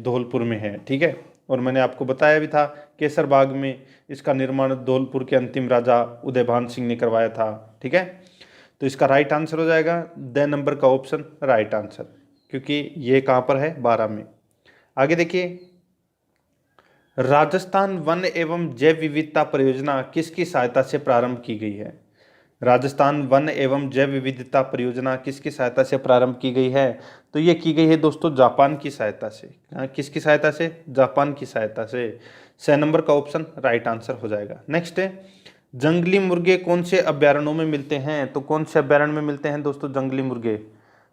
धौलपुर में है। ठीक है, और मैंने आपको बताया भी था केसर बाग में इसका निर्माण धौलपुर के अंतिम राजा उदयभान सिंह ने करवाया था। ठीक है, तो इसका राइट आंसर हो जाएगा द नंबर का ऑप्शन राइट आंसर, क्योंकि ये कहाँ पर है? 12 में। आगे देखिए, राजस्थान वन एवं जैव विविधता परियोजना किसकी सहायता से प्रारंभ की गई है? राजस्थान वन एवं जैव विविधता परियोजना किसकी सहायता से प्रारंभ की गई है? तो ये की गई है दोस्तों जापान की सहायता से। किसकी सहायता से? जापान की सहायता से। 6 नंबर का ऑप्शन राइट आंसर हो जाएगा। नेक्स्ट है, जंगली मुर्गे कौन से अभ्यारण्यों में मिलते हैं? तो कौन से अभ्यारण्य में मिलते हैं दोस्तों जंगली मुर्गे?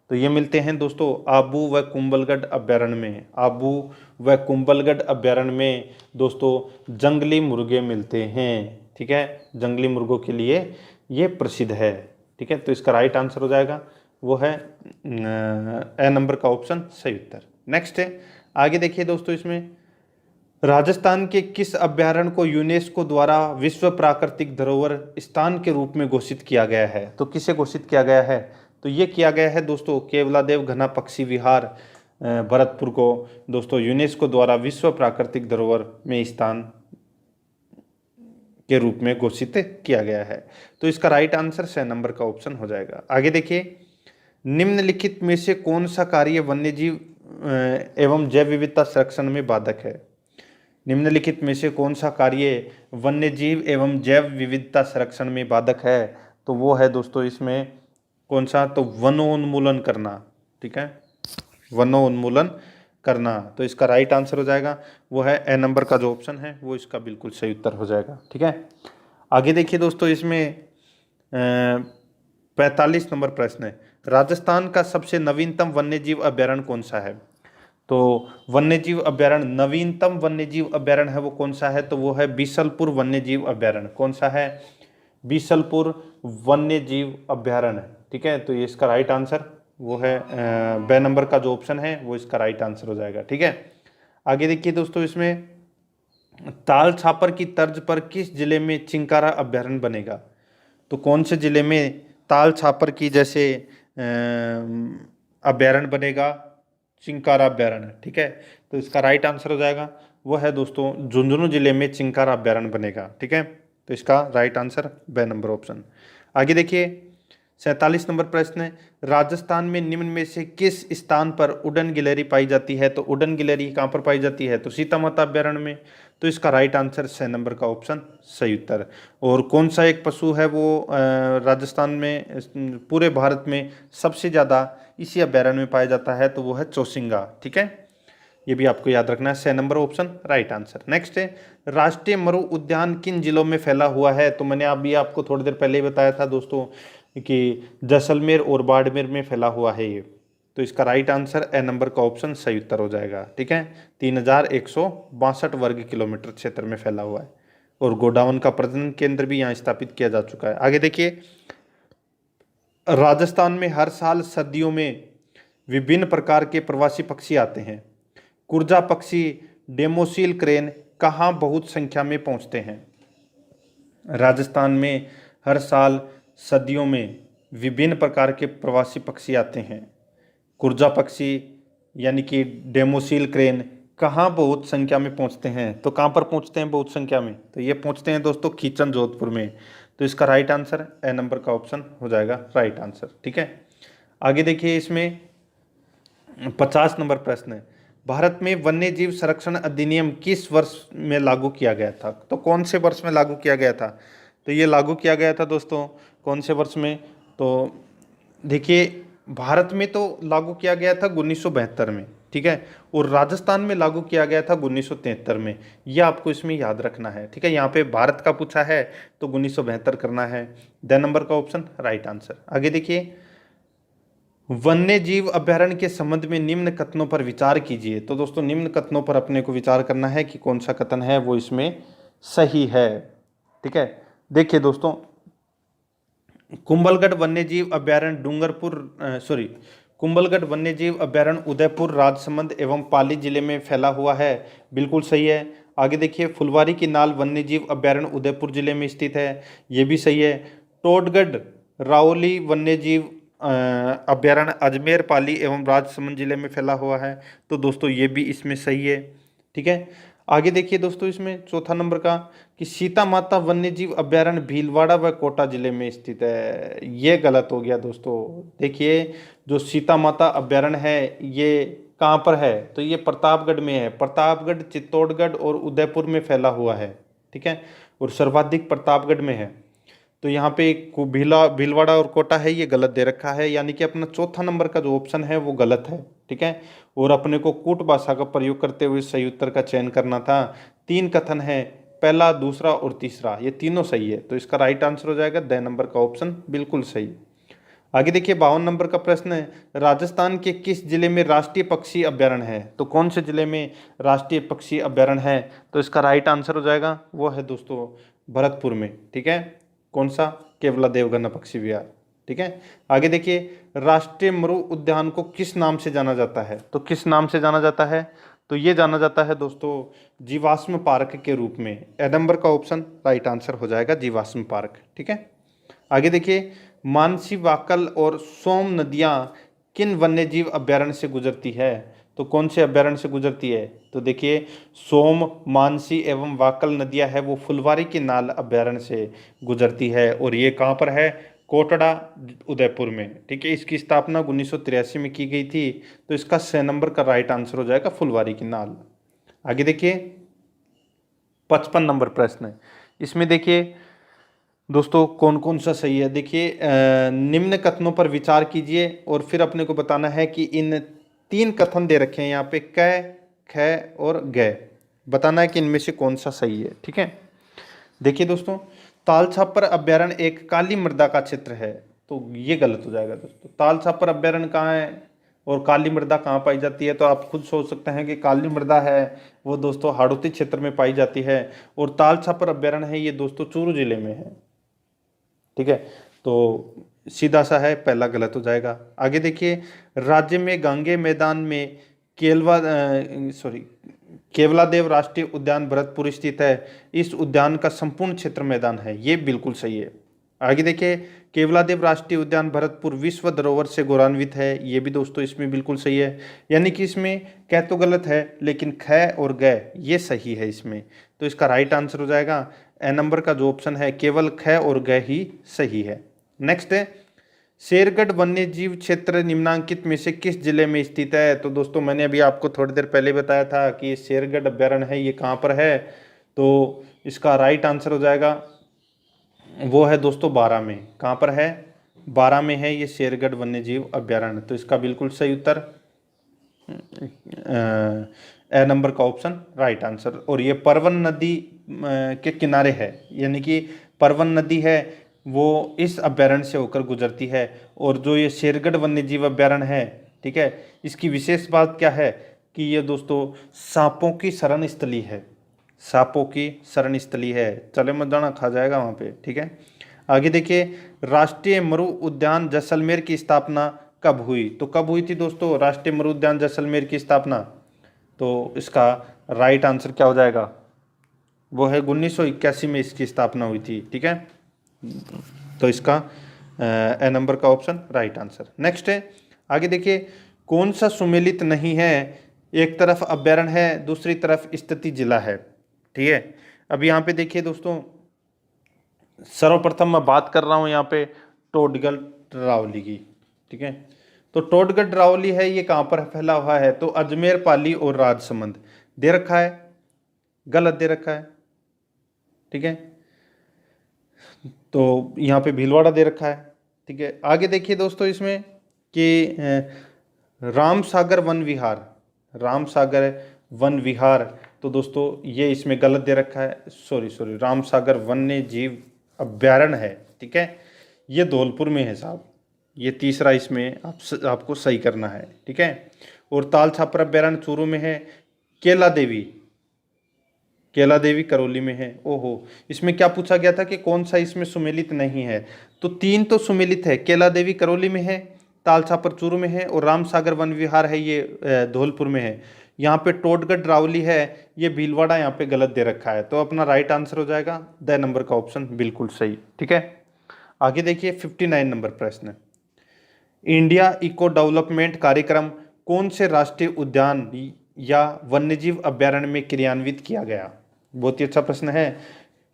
तो ये मिलते हैं दोस्तों आबू व कुंभलगढ़ अभ्यारण्य में। आबू व कुंभलगढ़ अभ्यारण्य में दोस्तों जंगली मुर्गे मिलते हैं। ठीक है, जंगली मुर्गों के लिए ये प्रसिद्ध है। ठीक है, तो इसका राइट आंसर हो जाएगा वो है ए नंबर का ऑप्शन सही उत्तर। नेक्स्ट है, आगे देखिए दोस्तों, इसमें राजस्थान के किस अभ्यारण्य को यूनेस्को द्वारा विश्व प्राकृतिक धरोहर स्थान के रूप में घोषित किया गया है? तो किसे घोषित किया गया है? तो ये किया गया है दोस्तों केवलादेव घना पक्षी विहार भरतपुर को दोस्तों यूनेस्को द्वारा विश्व प्राकृतिक धरोहर में स्थान के रूप में घोषित किया गया है। तो इसका राइट आंसर 6 नंबर का ऑप्शन हो जाएगा। आगे देखिए, निम्नलिखित में से कौन सा कार्य वन्यजीव एवं जैव विविधता संरक्षण में बाधक है? निम्नलिखित में से कौन सा कार्य वन्यजीव एवं जैव विविधता संरक्षण में बाधक है? तो वो है दोस्तों इसमें कौन सा? तो वनोन्मूलन करना। ठीक है, वनोन्मूलन करना। तो इसका राइट आंसर हो जाएगा वो है ए नंबर का जो ऑप्शन है वो इसका बिल्कुल सही उत्तर हो जाएगा। ठीक है, आगे देखिए दोस्तों, इसमें 45 नंबर प्रश्न है, राजस्थान का सबसे नवीनतम वन्यजीव अभयारण्य कौन सा है? तो वन्यजीव अभयारण्य, नवीनतम वन्यजीव अभयारण्य है वो कौन सा है? तो वो है बीसलपुर वन्यजीव अभयारण्य। कौन सा है? बीसलपुर वन्यजीव अभयारण्य। ठीक है, तो ये इसका राइट आंसर वो है ब नंबर का जो ऑप्शन है वो इसका राइट आंसर हो जाएगा। ठीक है, आगे देखिए दोस्तों, इसमें ताल छापर की तर्ज पर किस जिले में चिंकारा अभयारण्य बनेगा? तो कौन से जिले में ताल छापर की जैसे अभयारण्य बनेगा? चिंकारा अभयारण्य। ठीक है, तो इसका राइट आंसर हो जाएगा वो है दोस्तों झुंझुनू जिले में चिंकारा अभयारण्य बनेगा। ठीक है, तो इसका राइट आंसर ब नंबर ऑप्शन। आगे देखिए 47 नंबर प्रश्न है, राजस्थान में निम्न में से किस स्थान पर उड़न गिलहरी पाई जाती है? तो उड़न गिलहरी कहाँ पर पाई जाती है? तो सीता माता अभयारण्य में। तो इसका राइट आंसर 6 नंबर का ऑप्शन सही उत्तर। और कौन सा एक पशु है वो राजस्थान में पूरे भारत में सबसे ज़्यादा इसी अभयारण्य में पाया जाता है? तो वो है चौसिंगा। ठीक है, ये भी आपको याद रखना है, 6 number option right answer. Next है, राष्ट्रीय मरु उद्यान किन जिलों में फैला हुआ है? तो मैंने अभी आपको थोड़ी देर पहले ही बताया था दोस्तों कि जैसलमेर और बाड़मेर में फैला हुआ है ये। तो इसका राइट आंसर ए नंबर का ऑप्शन सही उत्तर हो जाएगा। ठीक है, 3162 वर्ग किलोमीटर क्षेत्र में फैला हुआ है और गोडाउन का प्रजनन केंद्र भी यहाँ स्थापित किया जा चुका है। आगे देखिए, राजस्थान में हर साल सर्दियों में विभिन्न प्रकार के प्रवासी पक्षी आते हैं। कुर्जा पक्षी, डेमोसिल क्रेन कहाँ बहुत संख्या में पहुँचते हैं? राजस्थान में हर साल सर्दियों में विभिन्न प्रकार के प्रवासी पक्षी आते हैं। कुर्जा पक्षी यानी कि डेमोसिल क्रेन कहाँ बहुत संख्या में पहुँचते हैं? तो कहाँ पर पहुँचते हैं बहुत संख्या में? तो ये पहुँचते हैं दोस्तों खीचन जोधपुर में। तो इसका राइट आंसर ए नंबर का ऑप्शन हो जाएगा राइट आंसर। ठीक है, आगे देखिए, इसमें 50 नंबर प्रश्न है, भारत में वन्यजीव संरक्षण अधिनियम किस वर्ष में लागू किया गया था? तो कौन से वर्ष में लागू किया गया था? तो ये लागू किया गया था दोस्तों कौन से वर्ष में? तो देखिए, भारत में तो लागू किया गया था 1972 में। ठीक है, और राजस्थान में लागू किया गया था 1973 में। यह आपको इसमें याद रखना है। ठीक है, यहाँ पे भारत का पूछा है तो 1972 करना है। द नंबर का ऑप्शन राइट आंसर। आगे देखिए, वन्य जीव अभयारण्य के संबंध में निम्न कथनों पर विचार कीजिए। तो दोस्तों निम्न कथनों पर अपने को विचार करना है कि कौन सा कथन है वो इसमें सही है। ठीक है, देखिए दोस्तों, कुंभलगढ़ वन्यजीव अभयारण्य कुंभलगढ़ वन्यजीव अभयारण्य उदयपुर, राजसमंद एवं पाली जिले में फैला हुआ है। बिल्कुल सही है। आगे देखिए, फुलवारी की नाल वन्यजीव अभयारण्य उदयपुर जिले में स्थित है। ये भी सही है। टोडगढ़ राओली वन्यजीव अभयारण्य अजमेर, पाली एवं राजसमंद जिले में फैला हुआ है। तो दोस्तों ये भी इसमें सही है। ठीक है, आगे देखिए दोस्तों, इसमें चौथा नंबर का कि सीता माता वन्यजीव अभयारण्य भीलवाड़ा व कोटा जिले में स्थित है। ये गलत हो गया दोस्तों। देखिए, जो सीता माता अभयारण्य है ये कहाँ पर है? तो ये प्रतापगढ़ में है। प्रतापगढ़, चित्तौड़गढ़ और उदयपुर में फैला हुआ है। ठीक है, और सर्वाधिक प्रतापगढ़ में है। तो यहाँ पे भीलवाड़ा और कोटा है, ये गलत दे रखा है, यानी कि अपना चौथा नंबर का जो ऑप्शन है वो गलत है। ठीक है, और अपने को कूट भाषा का प्रयोग करते हुए सही उत्तर का चयन करना था। 3 कथन है, पहला, दूसरा और तीसरा, ये तीनों सही है। तो इसका राइट आंसर हो जाएगा द नंबर का ऑप्शन बिल्कुल सही। आगे देखिए, 52 नंबर का प्रश्न है, राजस्थान के किस जिले में राष्ट्रीय पक्षी अभयारण्य है? तो कौन से जिले में राष्ट्रीय पक्षी अभयारण्य है? तो इसका राइट आंसर हो जाएगा वो है दोस्तों भरतपुर में। ठीक है, कौन सा? केवला देवगन्ना पक्षी विहार। ठीक है, आगे देखिए, राष्ट्रीय मरु उद्यान को किस नाम से जाना जाता है? तो किस नाम से जाना जाता है? तो ये जाना जाता है दोस्तों जीवाश्म पार्क के रूप में। ए नंबर का ऑप्शन राइट आंसर हो जाएगा जीवाश्म पार्क। ठीक है, आगे देखिए, मानसी, वाकल और सोम नदियां किन वन्यजीव अभयारण्य से गुजरती है? तो कौन से अभयारण्य से गुजरती है? तो देखिए, सोम, मानसी एवं वाकल नदियां है वो फुलवारी की नाल अभयारण्य से गुजरती है। और ये कहाँ पर है? कोटड़ा, उदयपुर में। ठीक है, इसकी स्थापना 1983 में की गई थी। तो इसका 6 नंबर का राइट आंसर हो जाएगा फुलवारी की नाल। आगे देखिए, 55 नंबर प्रश्न है, इसमें देखिए दोस्तों कौन कौन सा सही है। देखिए, निम्न कथनों पर विचार कीजिए और फिर अपने को बताना है कि इन 3 कथन दे रखे हैं यहाँ पे, क, ख और ग। बताना है कि इनमें से कौन सा सही है। ठीक है, देखिए दोस्तों, तालछापर अभयारण्य एक काली मृदा का क्षेत्र है। तो ये गलत हो जाएगा दोस्तों। ताल छापर अभ्यारण्य कहाँ है और काली मृदा कहाँ पाई जाती है, तो आप खुद सोच सकते हैं कि काली मृदा है वो दोस्तों हाड़ौती क्षेत्र में पाई जाती है, और ताल छापर अभ्यारण्य है ये दोस्तों चूरू जिले में है। ठीक है, तो सीधा सा है, पहला गलत हो जाएगा। आगे देखिए, राज्य में गांगे मैदान में केवलादेव राष्ट्रीय उद्यान भरतपुर स्थित है। इस उद्यान का संपूर्ण क्षेत्र मैदान है, ये बिल्कुल सही है। आगे देखिए, केवलादेव राष्ट्रीय उद्यान भरतपुर विश्व धरोहर से गौरवान्वित है, ये भी दोस्तों इसमें बिल्कुल सही है। यानी कि इसमें कह तो गलत है लेकिन ख और ग ये सही है इसमें, तो इसका राइट आंसर हो जाएगा ए नंबर का जो ऑप्शन है, केवल ख और ग ही सही है। नेक्स्ट है, शेरगढ़ वन्य जीव क्षेत्र निम्नांकित में से किस जिले में स्थित है। तो दोस्तों मैंने अभी आपको थोड़ी देर पहले बताया था कि ये शेरगढ़ अभ्यारण्य है, ये कहाँ पर है, तो इसका राइट आंसर हो जाएगा वो है दोस्तों बारां में। कहाँ पर है, बारां में है ये शेरगढ़ वन्य जीव अभ्यारण्य, तो इसका बिल्कुल सही उत्तर ए नंबर का ऑप्शन राइट आंसर। और ये परवन नदी के किनारे है, यानी कि परवन नदी है वो इस अभ्यारण्य से होकर गुजरती है। और जो ये शेरगढ़ वन्य जीव अभ्यारण्य है, ठीक है, इसकी विशेष बात क्या है कि ये दोस्तों सांपों की शरण स्थली है, सांपों की शरण स्थली है। चले मत जाना, खा जाएगा वहाँ पे। ठीक है, आगे देखिए, राष्ट्रीय मरु उद्यान जैसलमेर की स्थापना कब हुई। तो कब हुई थी दोस्तों राष्ट्रीय मरु उद्यान जैसलमेर की स्थापना, तो इसका राइट आंसर क्या हो जाएगा, वो है 1981 में इसकी स्थापना हुई थी। ठीक है, तो इसका ए नंबर का ऑप्शन राइट आंसर। नेक्स्ट है, आगे देखिए, कौन सा सुमेलित नहीं है, एक तरफ अभ्यारण्य है दूसरी तरफ स्थिति जिला है। ठीक है, अब यहाँ पे देखिए दोस्तों, सर्वप्रथम मैं बात कर रहा हूँ यहाँ पे टोडगढ़ रावली की। ठीक है, तो टोडगढ़ रावली है ये कहाँ पर फैला हुआ है, तो अजमेर, पाली और राजसमंद दे रखा है, गलत दे रखा है। ठीक है, तो यहाँ पे भीलवाड़ा दे रखा है। ठीक है, आगे देखिए दोस्तों इसमें कि राम सागर वन विहार, राम सागर वन विहार, तो दोस्तों ये इसमें गलत दे रखा है, सॉरी राम सागर वन्य जीव अभ्यारण्य है। ठीक है, ये धौलपुर में है साहब, ये तीसरा इसमें आपको सही करना है। ठीक है, और ताल छापर अभ्यारण्य चूरू में है। केला देवी करौली में है। ओहो, इसमें क्या पूछा गया था कि कौन सा इसमें सुमेलित नहीं है, तो तीन तो सुमेलित है, केला देवी करौली में है, ताल छापर चूरू में है, और राम सागर वन विहार है ये धौलपुर में है। यहाँ पे टोडगढ़ रावली है ये भीलवाड़ा यहाँ पे गलत दे रखा है, तो अपना राइट आंसर हो जाएगा द नंबर का ऑप्शन बिल्कुल सही। ठीक है, आगे देखिए 59 नंबर प्रश्न, इंडिया इको डेवलपमेंट कार्यक्रम कौन से राष्ट्रीय उद्यान या वन्यजीव अभ्यारण्य में क्रियान्वित किया गया। बहुत ही अच्छा प्रश्न है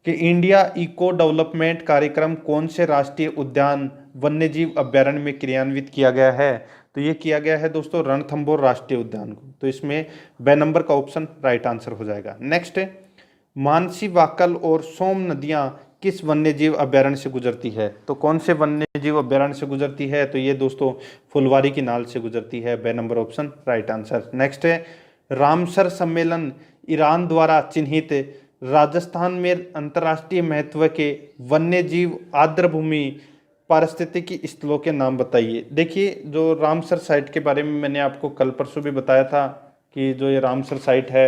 कि इंडिया इको डेवलपमेंट कार्यक्रम कौन से राष्ट्रीय उद्यान वन्यजीव अभ्यारण्य में क्रियान्वित किया गया है, तो ये किया गया है दोस्तों रणथंभौर राष्ट्रीय उद्यान को, तो इसमें ब नंबर का ऑप्शन राइट आंसर हो जाएगा। नेक्स्ट है, मानसी, वाकल और सोम नदियां किस वन्यजीव अभ्यारण्य से गुजरती है, तो कौन से वन्यजीव अभ्यारण्य से गुजरती है, तो ये दोस्तों फुलवारी की नाल से गुजरती है, ब number option right answer. Next है, रामसर सम्मेलन ईरान द्वारा चिन्हित राजस्थान में अंतर्राष्ट्रीय महत्व के वन्यजीव आर्द्रभूमि पारिस्थितिकी स्थलों के नाम बताइए। देखिए, जो रामसर साइट के बारे में मैंने आपको कल परसों भी बताया था कि जो ये रामसर साइट है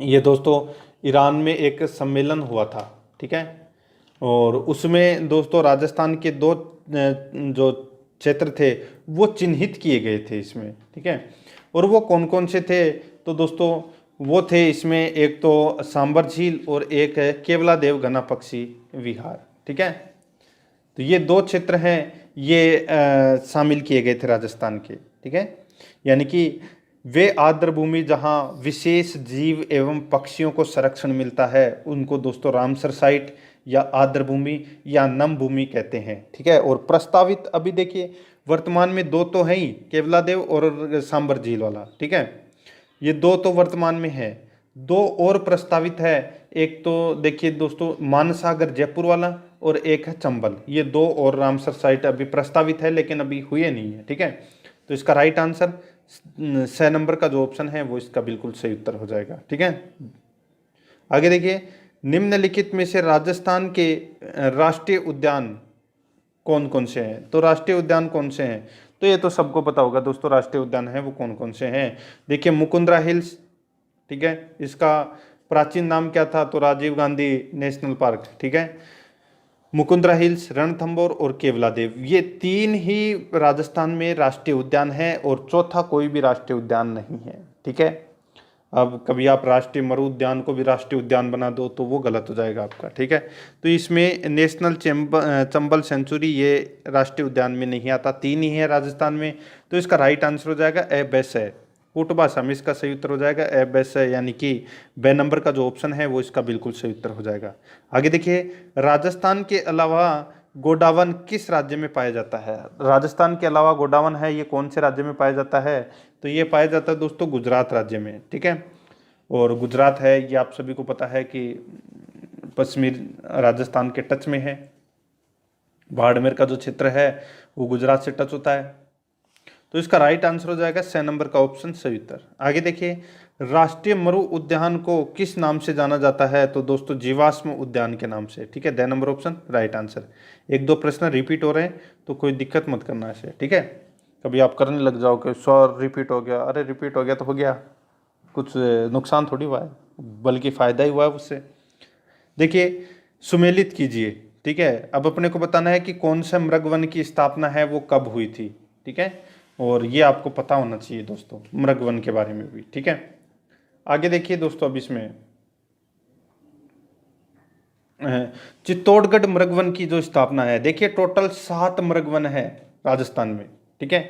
ये दोस्तों ईरान में एक सम्मेलन हुआ था। ठीक है, और उसमें दोस्तों राजस्थान के दो जो क्षेत्र थे वो चिन्हित किए गए थे इसमें। ठीक है, और वो कौन कौन से थे, तो दोस्तों वो थे इसमें एक तो सांबर झील और एक है केवलादेव घना पक्षी विहार। ठीक है, तो ये दो क्षेत्र हैं ये शामिल किए गए थे राजस्थान के। ठीक है, यानी कि वे आर्द्र भूमि जहाँ विशेष जीव एवं पक्षियों को संरक्षण मिलता है उनको दोस्तों रामसर साइट या आर्द्र भूमि या नम भूमि कहते हैं। ठीक है, और प्रस्तावित अभी देखिए वर्तमान में दो तो हैं ही, केवलादेव और सांबर झील वाला। ठीक है, ये दो तो वर्तमान में है, दो और प्रस्तावित है, एक तो देखिए दोस्तों मानसागर जयपुर वाला और एक है चंबल, ये दो और रामसर साइट अभी प्रस्तावित है लेकिन अभी हुए नहीं है। ठीक है, तो इसका राइट आंसर 6 नंबर का जो ऑप्शन है वो इसका बिल्कुल सही उत्तर हो जाएगा। ठीक है, आगे देखिए, निम्नलिखित में से राजस्थान के राष्ट्रीय उद्यान कौन कौन से हैं? तो राष्ट्रीय उद्यान कौन से हैं? तो ये तो सबको पता होगा दोस्तों, राष्ट्रीय उद्यान है वो कौन कौन से हैं। देखिए मुकुंदरा हिल्स, ठीक है, इसका प्राचीन नाम क्या था? तो राजीव गांधी नेशनल पार्क, ठीक है। मुकुंदरा हिल्स, रणथंभौर और केवलादेव, ये 3 ही राजस्थान में राष्ट्रीय उद्यान है और चौथा कोई भी राष्ट्रीय उद्यान नहीं है, ठीक है। अब कभी आप राष्ट्रीय मरु उद्यान को भी राष्ट्रीय उद्यान बना दो तो वो गलत हो जाएगा आपका, ठीक है। तो इसमें नेशनल चंबल सेंचुरी ये राष्ट्रीय उद्यान में नहीं आता, 3 ही है राजस्थान में। तो इसका राइट आंसर हो जाएगा ए बेस है। कूट भाषा में इसका सही उत्तर हो जाएगा ए बेस है, यानी कि बे नंबर का जो ऑप्शन है वो इसका बिल्कुल सही उत्तर हो जाएगा। आगे देखिए, राजस्थान के अलावा गोडावन किस राज्य में पाया जाता है? राजस्थान के अलावा गोडावन है, ये कौन से राज्य में पाया जाता है? तो ये पाया जाता है दोस्तों गुजरात राज्य में, ठीक है। और गुजरात है, ये आप सभी को पता है कि पश्चिमी राजस्थान के टच में है। बाड़मेर का जो क्षेत्र है वो गुजरात से टच होता है। तो इसका राइट आंसर हो जाएगा 6 नंबर का ऑप्शन सही उत्तर। आगे देखिए, राष्ट्रीय मरु उद्यान को किस नाम से जाना जाता है? तो दोस्तों जीवाश्म उद्यान के नाम से, ठीक है। 2 नंबर ऑप्शन राइट आंसर। 1-2 प्रश्न रिपीट हो रहे हैं तो कोई दिक्कत मत करना ऐसे, ठीक है। कभी आप करने लग जाओ कि सर रिपीट हो गया, अरे रिपीट हो गया तो हो गया, कुछ नुकसान थोड़ी हुआ है, बल्कि फायदा ही हुआ है उससे। देखिए सुमेलित कीजिए, ठीक है। अब अपने को बताना है कि कौन सा मृगवन की स्थापना है वो कब हुई थी, ठीक है। और ये आपको पता होना चाहिए दोस्तों मृगवन के बारे में भी, ठीक है। आगे देखिए दोस्तों, अब इसमें चित्तौड़गढ़ मृगवन की जो स्थापना है, देखिए टोटल 7 मृगवन है राजस्थान में, ठीक है।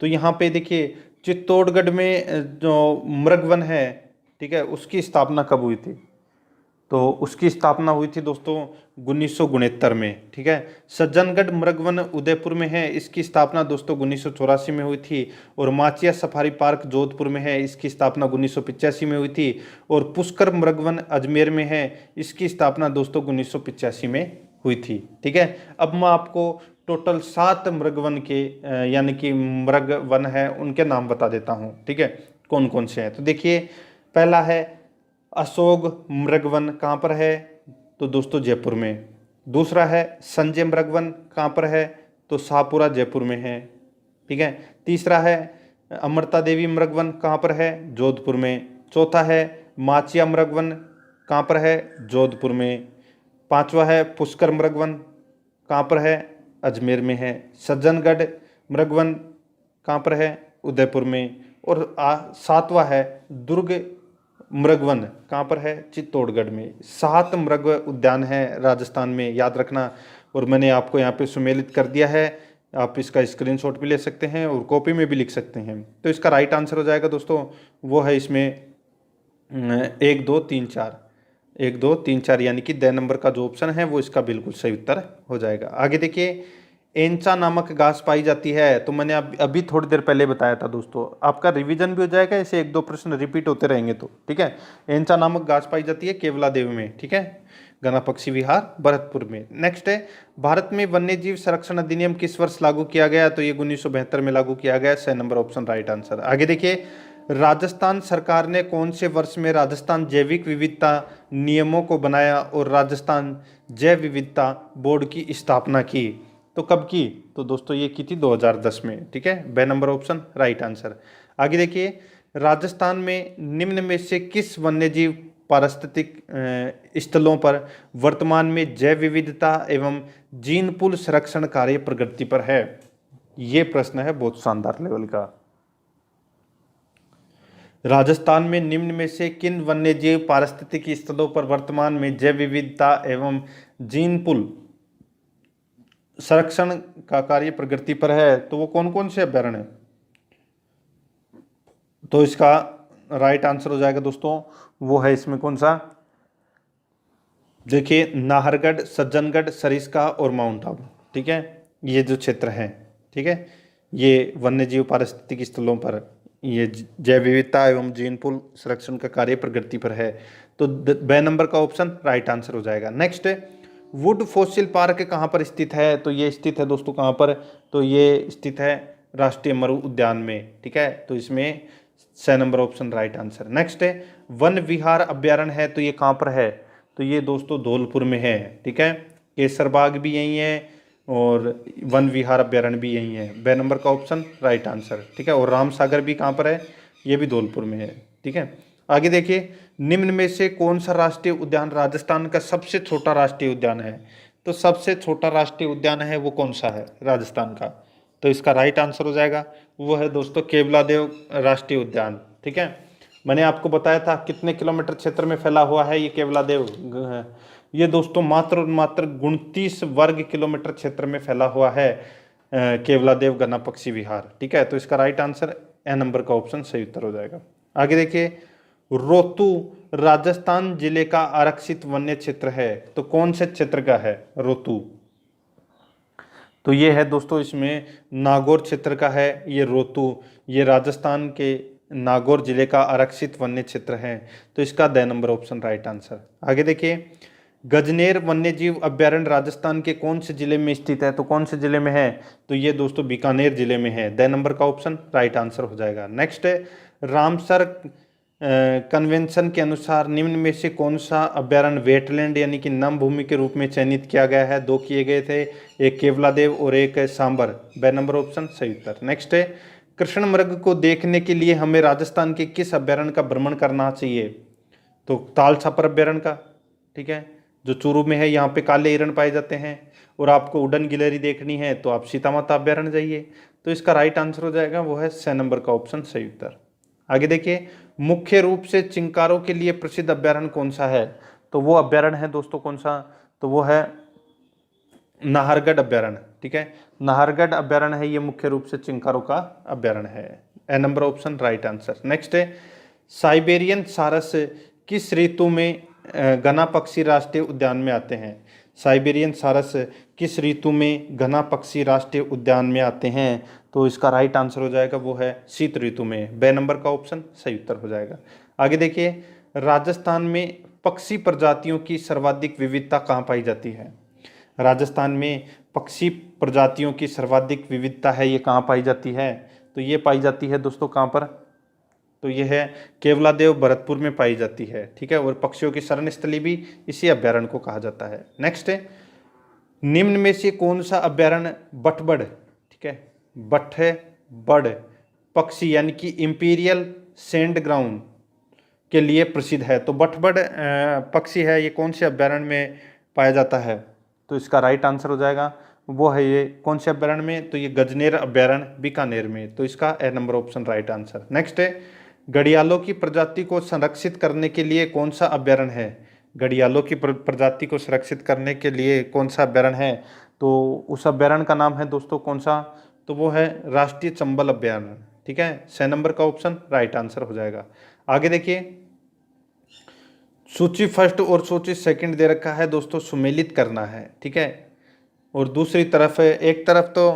तो यहाँ पे देखिए चित्तौड़गढ़ में जो मृगवन है, ठीक है, उसकी स्थापना कब हुई थी? तो उसकी स्थापना हुई थी दोस्तों 1969 में, ठीक है। सज्जनगढ़ मृगवन उदयपुर में है, इसकी स्थापना दोस्तों 1984 में हुई थी। और माचिया सफारी पार्क जोधपुर में है, इसकी स्थापना 1985 में हुई थी। और पुष्कर मृगवन अजमेर में है, इसकी स्थापना दोस्तों 1985 में हुई थी, ठीक है। अब मैं आपको टोटल 7 मृगवन के यानी कि मृगवन है उनके नाम बता देता हूँ, ठीक है, कौन कौन से हैं। तो देखिए पहला है अशोक मृगवन, कहाँ पर है? तो दोस्तों जयपुर में। दूसरा है संजय मृगवन, कहाँ पर है? तो शाहपुरा जयपुर में है, ठीक है। तीसरा है अमृता देवी मृगवन, कहाँ पर है? जोधपुर में। चौथा है माचिया मृगवन, कहाँ पर है? जोधपुर में। पांचवा है पुष्कर मृगवन, कहाँ पर है? अजमेर में है। सज्जनगढ़ मृगवन कहाँ पर है? उदयपुर में। और सातवां है दुर्ग मृगवन, कहाँ पर है? चित्तौड़गढ़ में। 7 मृग उद्यान है राजस्थान में, याद रखना। और मैंने आपको यहाँ पे सुमेलित कर दिया है, आप इसका स्क्रीनशॉट भी ले सकते हैं और कॉपी में भी लिख सकते हैं। तो इसका राइट आंसर हो जाएगा दोस्तों, वो है इसमें 1 2 3 4, 1 2 3 4, यानी कि 2 नंबर का जो ऑप्शन है वो इसका बिल्कुल सही उत्तर हो जाएगा। आगे देखिए, एंचा नामक घास पाई जाती है, तो मैंने अभी थोड़ी देर पहले बताया था दोस्तों, आपका रिवीजन भी हो जाएगा, ऐसे 1-2 प्रश्न रिपीट होते रहेंगे तो, ठीक है। एंचा नामक घास पाई जाती है केवलादेव में, ठीक है, गना पक्षी विहार भरतपुर में। नेक्स्ट है, भारत में वन्यजीव संरक्षण अधिनियम किस वर्ष लागू किया गया? तो ये 1972 में लागू किया गया। 6 नंबर ऑप्शन राइट आंसर। आगे देखिए, राजस्थान सरकार ने कौन से वर्ष में राजस्थान जैविक विविधता नियमों को बनाया और राजस्थान जैव विविधता बोर्ड की स्थापना की? तो कब की? तो दोस्तों ये की थी 2010 में, ठीक है। 2 नंबर ऑप्शन राइट आंसर। आगे देखिए, राजस्थान में निम्न में से किस वन्यजीव पारिस्थितिक स्थलों पर वर्तमान में जैव विविधता एवं जीन पूल संरक्षण कार्य प्रगति पर है? ये प्रश्न है बहुत शानदार लेवल का। राजस्थान में निम्न में से किन वन्यजीव पारिस्थितिक स्थलों पर वर्तमान में जैव विविधता एवं जीन पूल संरक्षण का कार्य प्रगति पर है? तो वो कौन कौन से अभ्यारण्य है? तो इसका राइट आंसर हो जाएगा दोस्तों, वो है इसमें कौन सा? देखिए नाहरगढ़, सज्जनगढ़, सरिस्का और माउंट आबू, ठीक है, ये जो क्षेत्र हैं, ठीक है, ये वन्यजीव पारिस्थितिक स्थलों पर ये जैव विविधता एवं जीन पूल संरक्षण का कार्य प्रगति पर है। तो 2 नंबर का ऑप्शन राइट आंसर हो जाएगा। नेक्स्ट, वुड फॉसिल पार्क कहाँ पर स्थित है? तो ये स्थित है दोस्तों कहाँ पर? तो ये स्थित है राष्ट्रीय मरु उद्यान में, ठीक है। तो इसमें 6 number option right answer. Next है, वन विहार अभ्यारण्य है, तो ये कहाँ पर है? तो ये दोस्तों धौलपुर में है, ठीक है। केसरबाग भी यही है और वन विहार अभ्यारण्य भी यही है। ब नंबर का ऑप्शन राइट आंसर, ठीक है। और राम सागर भी कहाँ पर है, ये भी धौलपुर में है, ठीक है। आगे देखिए, निम्न में से कौन सा राष्ट्रीय उद्यान राजस्थान का सबसे छोटा राष्ट्रीय उद्यान है? तो सबसे छोटा राष्ट्रीय उद्यान है वो कौन सा है राजस्थान का? तो इसका राइट आंसर हो जाएगा वो है दोस्तों केवलादेव राष्ट्रीय उद्यान, ठीक है। मैंने आपको बताया था कितने किलोमीटर क्षेत्र में फैला हुआ है ये केवलादेव। ये दोस्तों मात्र और मात्र 29 वर्ग किलोमीटर क्षेत्र में फैला हुआ है केवलादेव गना पक्षी विहार, ठीक है। तो इसका राइट आंसर ए नंबर का ऑप्शन सही उत्तर हो जाएगा। आगे देखिए, रोहतू राजस्थान जिले का आरक्षित वन्य क्षेत्र है, तो कौन से क्षेत्र का है रोहतू? तो ये है दोस्तों, इसमें नागौर क्षेत्र का है ये रोहतू। ये राजस्थान के नागौर जिले का आरक्षित वन्य क्षेत्र है, तो इसका the number option right answer. आगे देखिए, गजनेर वन्यजीव अभ्यारण्य राजस्थान के कौन से जिले में स्थित है? तो कौन से जिले में है? तो ये दोस्तों बीकानेर जिले में है। द नंबर का ऑप्शन राइट आंसर हो जाएगा। नेक्स्ट है, रामसर कन्वेंशन के अनुसार निम्न में से कौन सा अभ्यारण्य वेटलैंड यानी कि नम भूमि के रूप में चयनित किया गया है? दो किए गए थे, एक केवलादेव और एक है सांबर। ब नंबर ऑप्शन सही उत्तर। नेक्स्ट है, कृष्ण मृग को देखने के लिए हमें राजस्थान के किस अभ्यारण्य का भ्रमण करना चाहिए? तो ताल छापर अभ्यारण्य का, ठीक है, जो चूरू में है। यहाँ पे काले हिरण पाए जाते हैं। और आपको उड़न गिलहरी देखनी है तो आप सीता माता अभ्यारण्य जाइए। तो इसका राइट आंसर हो जाएगा वो है स नंबर का ऑप्शन सही उत्तर। आगे देखिए, मुख्य रूप से चिंकारों के लिए प्रसिद्ध अभ्यारण्य कौन सा है? तो वो अभ्यारण्य है दोस्तों कौन सा? तो वो है नाहरगढ़ अभ्यारण्य, ठीक है। नाहरगढ़ अभ्यारण्य है ये मुख्य रूप से चिंकारों का अभ्यारण्य है। A number option right answer. Next है, साइबेरियन सारस किस ऋतु में घना पक्षी राष्ट्रीय उद्यान में आते हैं? साइबेरियन सारस किस ऋतु में घना पक्षी राष्ट्रीय उद्यान में आते हैं? तो इसका राइट आंसर हो जाएगा वो है शीत ऋतु में। ब नंबर का ऑप्शन सही उत्तर हो जाएगा। आगे देखिए, राजस्थान में पक्षी प्रजातियों की सर्वाधिक विविधता कहाँ पाई जाती है? राजस्थान में पक्षी प्रजातियों की सर्वाधिक विविधता है ये कहाँ पाई जाती है? तो ये पाई जाती है दोस्तों कहाँ पर? तो ये है केवलादेव भरतपुर में पाई जाती है, ठीक है। और पक्षियों की शरण स्थली भी इसी अभ्यारण्य को कहा जाता है। नेक्स्ट है, निम्न में से कौन सा अभ्यारण्य बटबड़, ठीक है, बड़ पक्षी यानी कि इंपीरियल सैंड ग्राउंड के लिए प्रसिद्ध है? तो बटबड़ पक्षी है ये कौन से अभ्यारण्य में पाया जाता है? तो इसका राइट आंसर हो जाएगा वो है ये कौन से अभ्यारण्य में? तो ये गजनेर अभ्यारण्य बीकानेर में। तो इसका A number option right answer. Next है, घड़ियालों की प्रजाति को संरक्षित करने के लिए कौन सा अभ्यारण्य है? घड़ियालों की प्रजाति को संरक्षित करने के लिए कौन सा अभ्यारण्य है? तो उस अभ्यारण्य का नाम है दोस्तों कौन सा? तो वो है राष्ट्रीय चंबल अभ्यारण्य, ठीक है। स नंबर का ऑप्शन राइट आंसर हो जाएगा। आगे देखिए, सूची फर्स्ट और सूची सेकंड दे रखा है दोस्तों, सुमेलित करना है, ठीक है। और दूसरी तरफ एक तरफ तो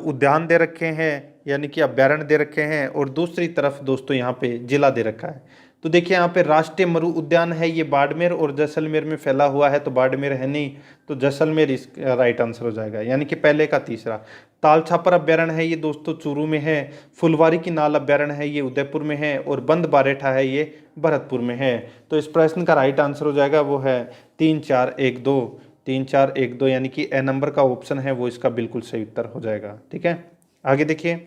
उद्यान दे रखे हैं यानी कि अभ्यारण्य दे रखे हैं, और दूसरी तरफ दोस्तों यहाँ पे जिला दे रखा है। तो देखिए यहाँ पे राष्ट्रीय मरु उद्यान है ये बाड़मेर और जैसलमेर में फैला हुआ है, तो बाड़मेर है नहीं, तो जैसलमेर इसका राइट आंसर हो जाएगा, यानी कि पहले का तीसरा। ताल छापर अभ्यारण्य है ये दोस्तों चूरू में है। फुलवारी की नाल अभ्यारण्य है ये उदयपुर में है। और बंद बारेठा है ये भरतपुर में है। तो इस प्रश्न का राइट आंसर हो जाएगा वो है 3 4 1 2, 3 4 1 2, यानी कि ए नंबर का ऑप्शन है वो इसका बिल्कुल सही उत्तर हो जाएगा, ठीक है। आगे देखिए,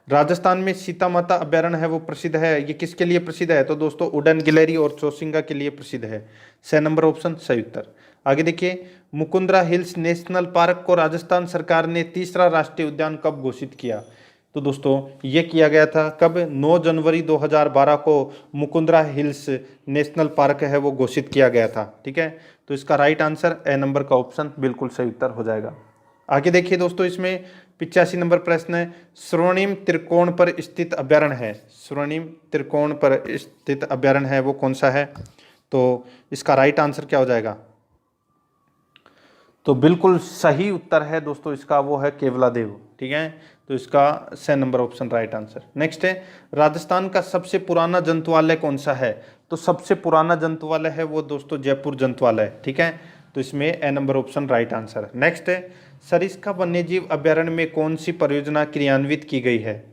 राजस्थान में सीता माता अभ्यारण्य है वो प्रसिद्ध है, ये किसके लिए प्रसिद्ध है? तो दोस्तों उड़न गिलहरी और चौसिंगा के लिए प्रसिद्ध है। स नंबर ऑप्शन सही उत्तर। आगे देखिए, मुकुंदरा हिल्स नेशनल पार्क को राजस्थान सरकार ने तीसरा राष्ट्रीय उद्यान कब घोषित किया? तो दोस्तों ये किया गया था कब? 9 जनवरी 2012 को मुकुंदरा हिल्स नेशनल पार्क है वो घोषित किया गया था, ठीक है। तो इसका राइट आंसर ए नंबर का ऑप्शन बिल्कुल सही उत्तर हो जाएगा। आगे देखिए दोस्तों, इसमें 85 नंबर प्रश्न है, स्वर्णिम त्रिकोण पर स्थित अभ्यारण्य है। स्वर्णिम त्रिकोण पर स्थित अभ्यारण्य है वो कौन सा है? तो इसका राइट आंसर क्या हो जाएगा? तो बिल्कुल सही उत्तर है दोस्तों इसका वो है केवलादेव, ठीक है। तो इसका स number option right answer. Next है, राजस्थान का सबसे पुराना जंतुआलय कौन सा है? तो सबसे पुराना जंतुआलय है वो दोस्तों जयपुर जंतुआलय, ठीक है। तो इसमें A number option right answer. Next है, सरिस्का वन्यजीव अभ्यारण्य में कौन सी परियोजना क्रियान्वित की गई है?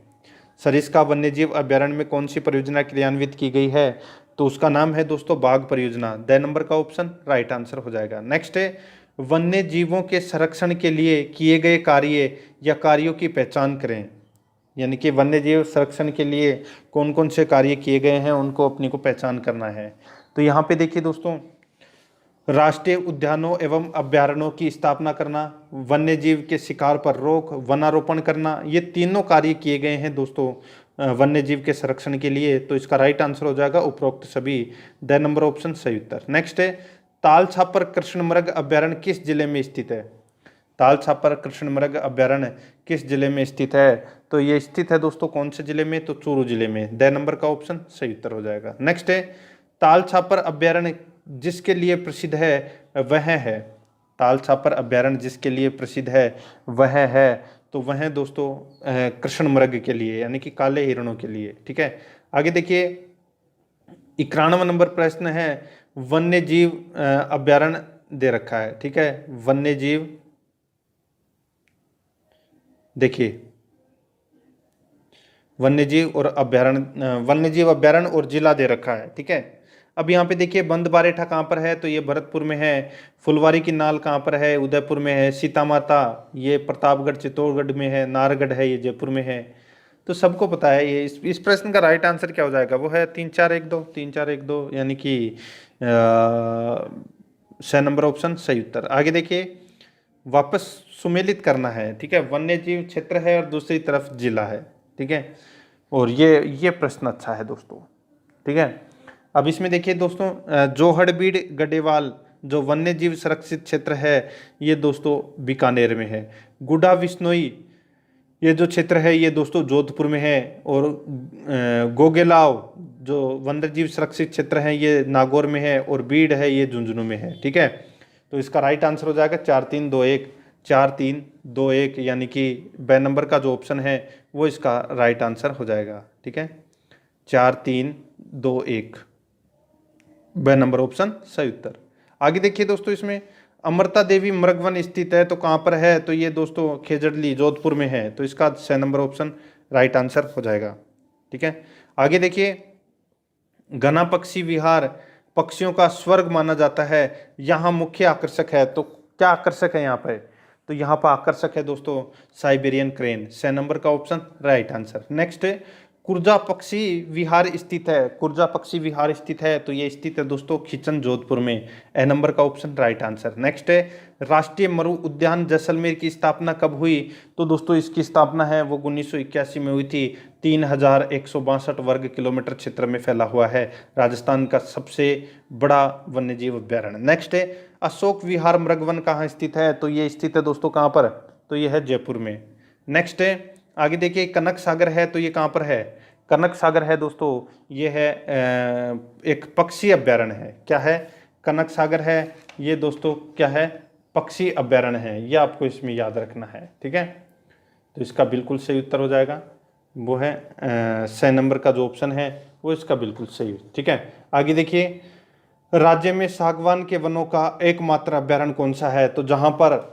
सरिस्का वन्यजीव अभ्यारण्य में कौन सी परियोजना क्रियान्वित की गई है? तो उसका नाम है दोस्तों बाघ परियोजना। द नंबर का ऑप्शन राइट आंसर हो जाएगा। नेक्स्ट है, वन्य जीवों के संरक्षण के लिए किए गए कार्य या कार्यों की पहचान करें। यानी कि वन्य जीव संरक्षण के लिए कौन कौन से कार्य किए गए हैं उनको अपनी को पहचान करना है। तो यहाँ पे देखिए दोस्तों, राष्ट्रीय उद्यानों एवं अभ्यारण्यों की स्थापना करना, वन्य जीव के शिकार पर रोक, वनारोपण करना, ये तीनों कार्य किए गए हैं दोस्तों वन्य जीव के संरक्षण के लिए। तो इसका राइट आंसर हो जाएगा उपरोक्त सभी, द नंबर ऑप्शन सही उत्तर। नेक्स्ट है, ताल छापर कृष्णमृग अभ्यारण्य किस जिले में स्थित है? ताल छापर कृष्णमृग अभ्यारण्य किस जिले में स्थित है? तो ये स्थित है दोस्तों कौन से जिले में? तो चूरू जिले में, द नंबर का ऑप्शन सही उत्तर हो जाएगा। नेक्स्ट है, ताल छापर अभ्यारण्य जिसके लिए प्रसिद्ध है वह है, ताल छापर अभ्यारण्य जिसके लिए प्रसिद्ध है वह है, तो वह दोस्तों कृष्णमृग के लिए यानी कि काले हिरणों के लिए। ठीक है, आगे देखिए 91 नंबर प्रश्न है, वन्य जीव अभ्यारण्य दे रखा है। ठीक है, वन्य जीव देखिए वन्य जीव अभ्यारण्य और जिला दे रखा है। ठीक है, अब यहाँ पे देखिए बंद बारेठा कहाँ पर है? तो ये भरतपुर में है। फुलवारी की नाल कहाँ पर है? उदयपुर में है। सीता माता ये प्रतापगढ़ चित्तौड़गढ़ में है। नाहरगढ़ है ये जयपुर में है। तो सबको पता है ये। इस प्रश्न का राइट आंसर क्या हो जाएगा? वो है 3 4 1 2, 3 4 1 2 यानी कि 6 नंबर ऑप्शन सही उत्तर। आगे देखिए, वापस सुमेलित करना है। ठीक है, वन्य जीव क्षेत्र है और दूसरी तरफ जिला है। ठीक है, और ये प्रश्न अच्छा है दोस्तों। ठीक है, अब इसमें देखिए दोस्तों, जोहड़बीड़ गढ़ेवाल जो वन्य जीव संरक्षित क्षेत्र है ये दोस्तों बीकानेर में है। गुडा विश्नोई ये जो क्षेत्र है ये दोस्तों जोधपुर में है। और गोगेलाव जो वन्य जीव सुरक्षित क्षेत्र है ये नागौर में है। और बीड़ है ये झुंझुनू में है। ठीक है, तो इसका राइट आंसर हो जाएगा 4 3 2 1, 4 3 2 1 यानी कि ब नंबर का जो ऑप्शन है वो इसका राइट आंसर हो जाएगा। ठीक है, 4 3 2 1 ब नंबर ऑप्शन सही उत्तर। आगे देखिए दोस्तों, इसमें अमृता देवी मृगवन स्थित है तो कहाँ पर है? तो ये दोस्तों खेजड़ली जोधपुर में है। तो इसका 6 नंबर ऑप्शन राइट आंसर हो जाएगा। ठीक है, आगे देखिए, घना पक्षी विहार पक्षियों का स्वर्ग माना जाता है, यहाँ मुख्य आकर्षक है। तो क्या आकर्षक है यहाँ पे? तो यहाँ पर आकर्षक है दोस्तों साइबेरियन क्रेन, 6 नंबर का ऑप्शन राइट आंसर। नेक्स्ट है, कुर्जा पक्षी विहार स्थित है। कुर्जा पक्षी विहार स्थित है तो ये स्थित है दोस्तों खिचन जोधपुर में, ए नंबर का ऑप्शन राइट आंसर। नेक्स्ट है, राष्ट्रीय मरु उद्यान जैसलमेर की स्थापना कब हुई? तो दोस्तों इसकी स्थापना है वो 1981 में हुई थी। 3162 वर्ग किलोमीटर क्षेत्र में फैला हुआ है, राजस्थान का सबसे बड़ा वन्यजीव अभ्यारण्य। नेक्स्ट है, अशोक विहार मृगवन कहाँ स्थित है? तो ये स्थित है दोस्तों कहाँ पर? तो ये है जयपुर में। नेक्स्ट है, आगे देखिए, कनक सागर है तो ये कहाँ पर है? कनक सागर है दोस्तों ये है एक पक्षी अभ्यारण्य है। क्या है? कनक सागर है ये दोस्तों क्या है? पक्षी अभ्यारण्य है। ये आपको इसमें याद रखना है। ठीक है, तो इसका बिल्कुल सही उत्तर हो जाएगा वो है 6 नंबर का जो ऑप्शन है वो इसका बिल्कुल सही। ठीक है, आगे देखिए, राज्य में सागवान के वनों का एकमात्र अभ्यारण्य कौन सा है? तो जहाँ पर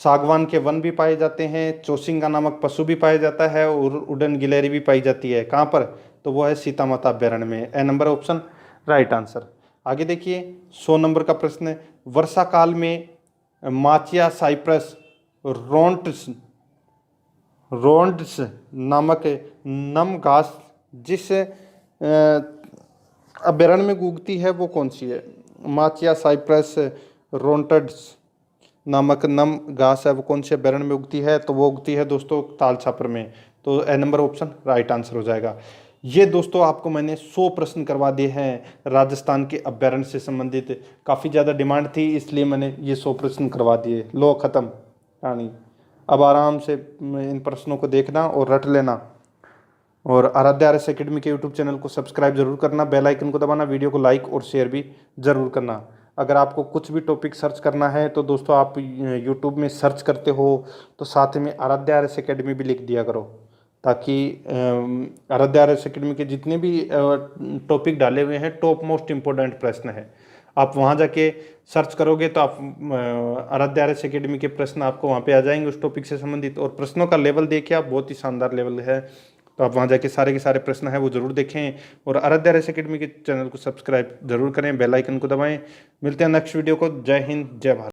सागवान के वन भी पाए जाते हैं, चौसिंगा नामक पशु भी पाया जाता है और उड़न गिलहरी भी पाई जाती है। कहाँ पर? तो वो है सीता माता अभ्यारण्य में, ए नंबर ऑप्शन राइट आंसर। आगे देखिए 100 नंबर का प्रश्न है, वर्षा काल में माचिया साइप्रस रोन्ड्स नामक नम घास जिस अभ्यारण्य में उगती है वो कौन सी है? माचिया साइप्रस रोन्ट्स नामक नम घास है वो कौन से अभ्यारण्य में उगती है? तो वो उगती है दोस्तों ताल छापर में। तो ए नंबर ऑप्शन राइट आंसर हो जाएगा। ये दोस्तों आपको मैंने 100 प्रश्न करवा दिए हैं राजस्थान के अभ्यारण्य से संबंधित। काफ़ी ज़्यादा डिमांड थी इसलिए मैंने ये 100 प्रश्न करवा दिए। लो ख़त्म कहानी। अब आराम से इन प्रश्नों को देखना और रट लेना। और आराध्या आर एस अकेडमी के यूट्यूब चैनल को सब्सक्राइब जरूर करना, बेल आइकन को दबाना, वीडियो को लाइक और शेयर भी ज़रूर करना। अगर आपको कुछ भी टॉपिक सर्च करना है तो दोस्तों आप यूट्यूब में सर्च करते हो तो साथ में आराध्या आर एस अकेडमी भी लिख दिया करो, ताकि आराध्या आर एस अकेडमी के जितने भी टॉपिक डाले हुए हैं टॉप मोस्ट इम्पोर्टेंट प्रश्न है, आप वहाँ जाके सर्च करोगे तो आप आराध्या आर एस अकेडमी के प्रश्न आपको वहाँ पे आ जाएंगे उस टॉपिक से संबंधित। और प्रश्नों का लेवल देखिए आप, बहुत ही शानदार लेवल है। तो आप वहाँ जाके सारे के सारे प्रश्न हैं वो जरूर देखें और आराध्या आर एस अकेडमी के चैनल को सब्सक्राइब जरूर करें, बेल आइकन को दबाएं। मिलते हैं नेक्स्ट वीडियो को। जय हिंद, जय भारत।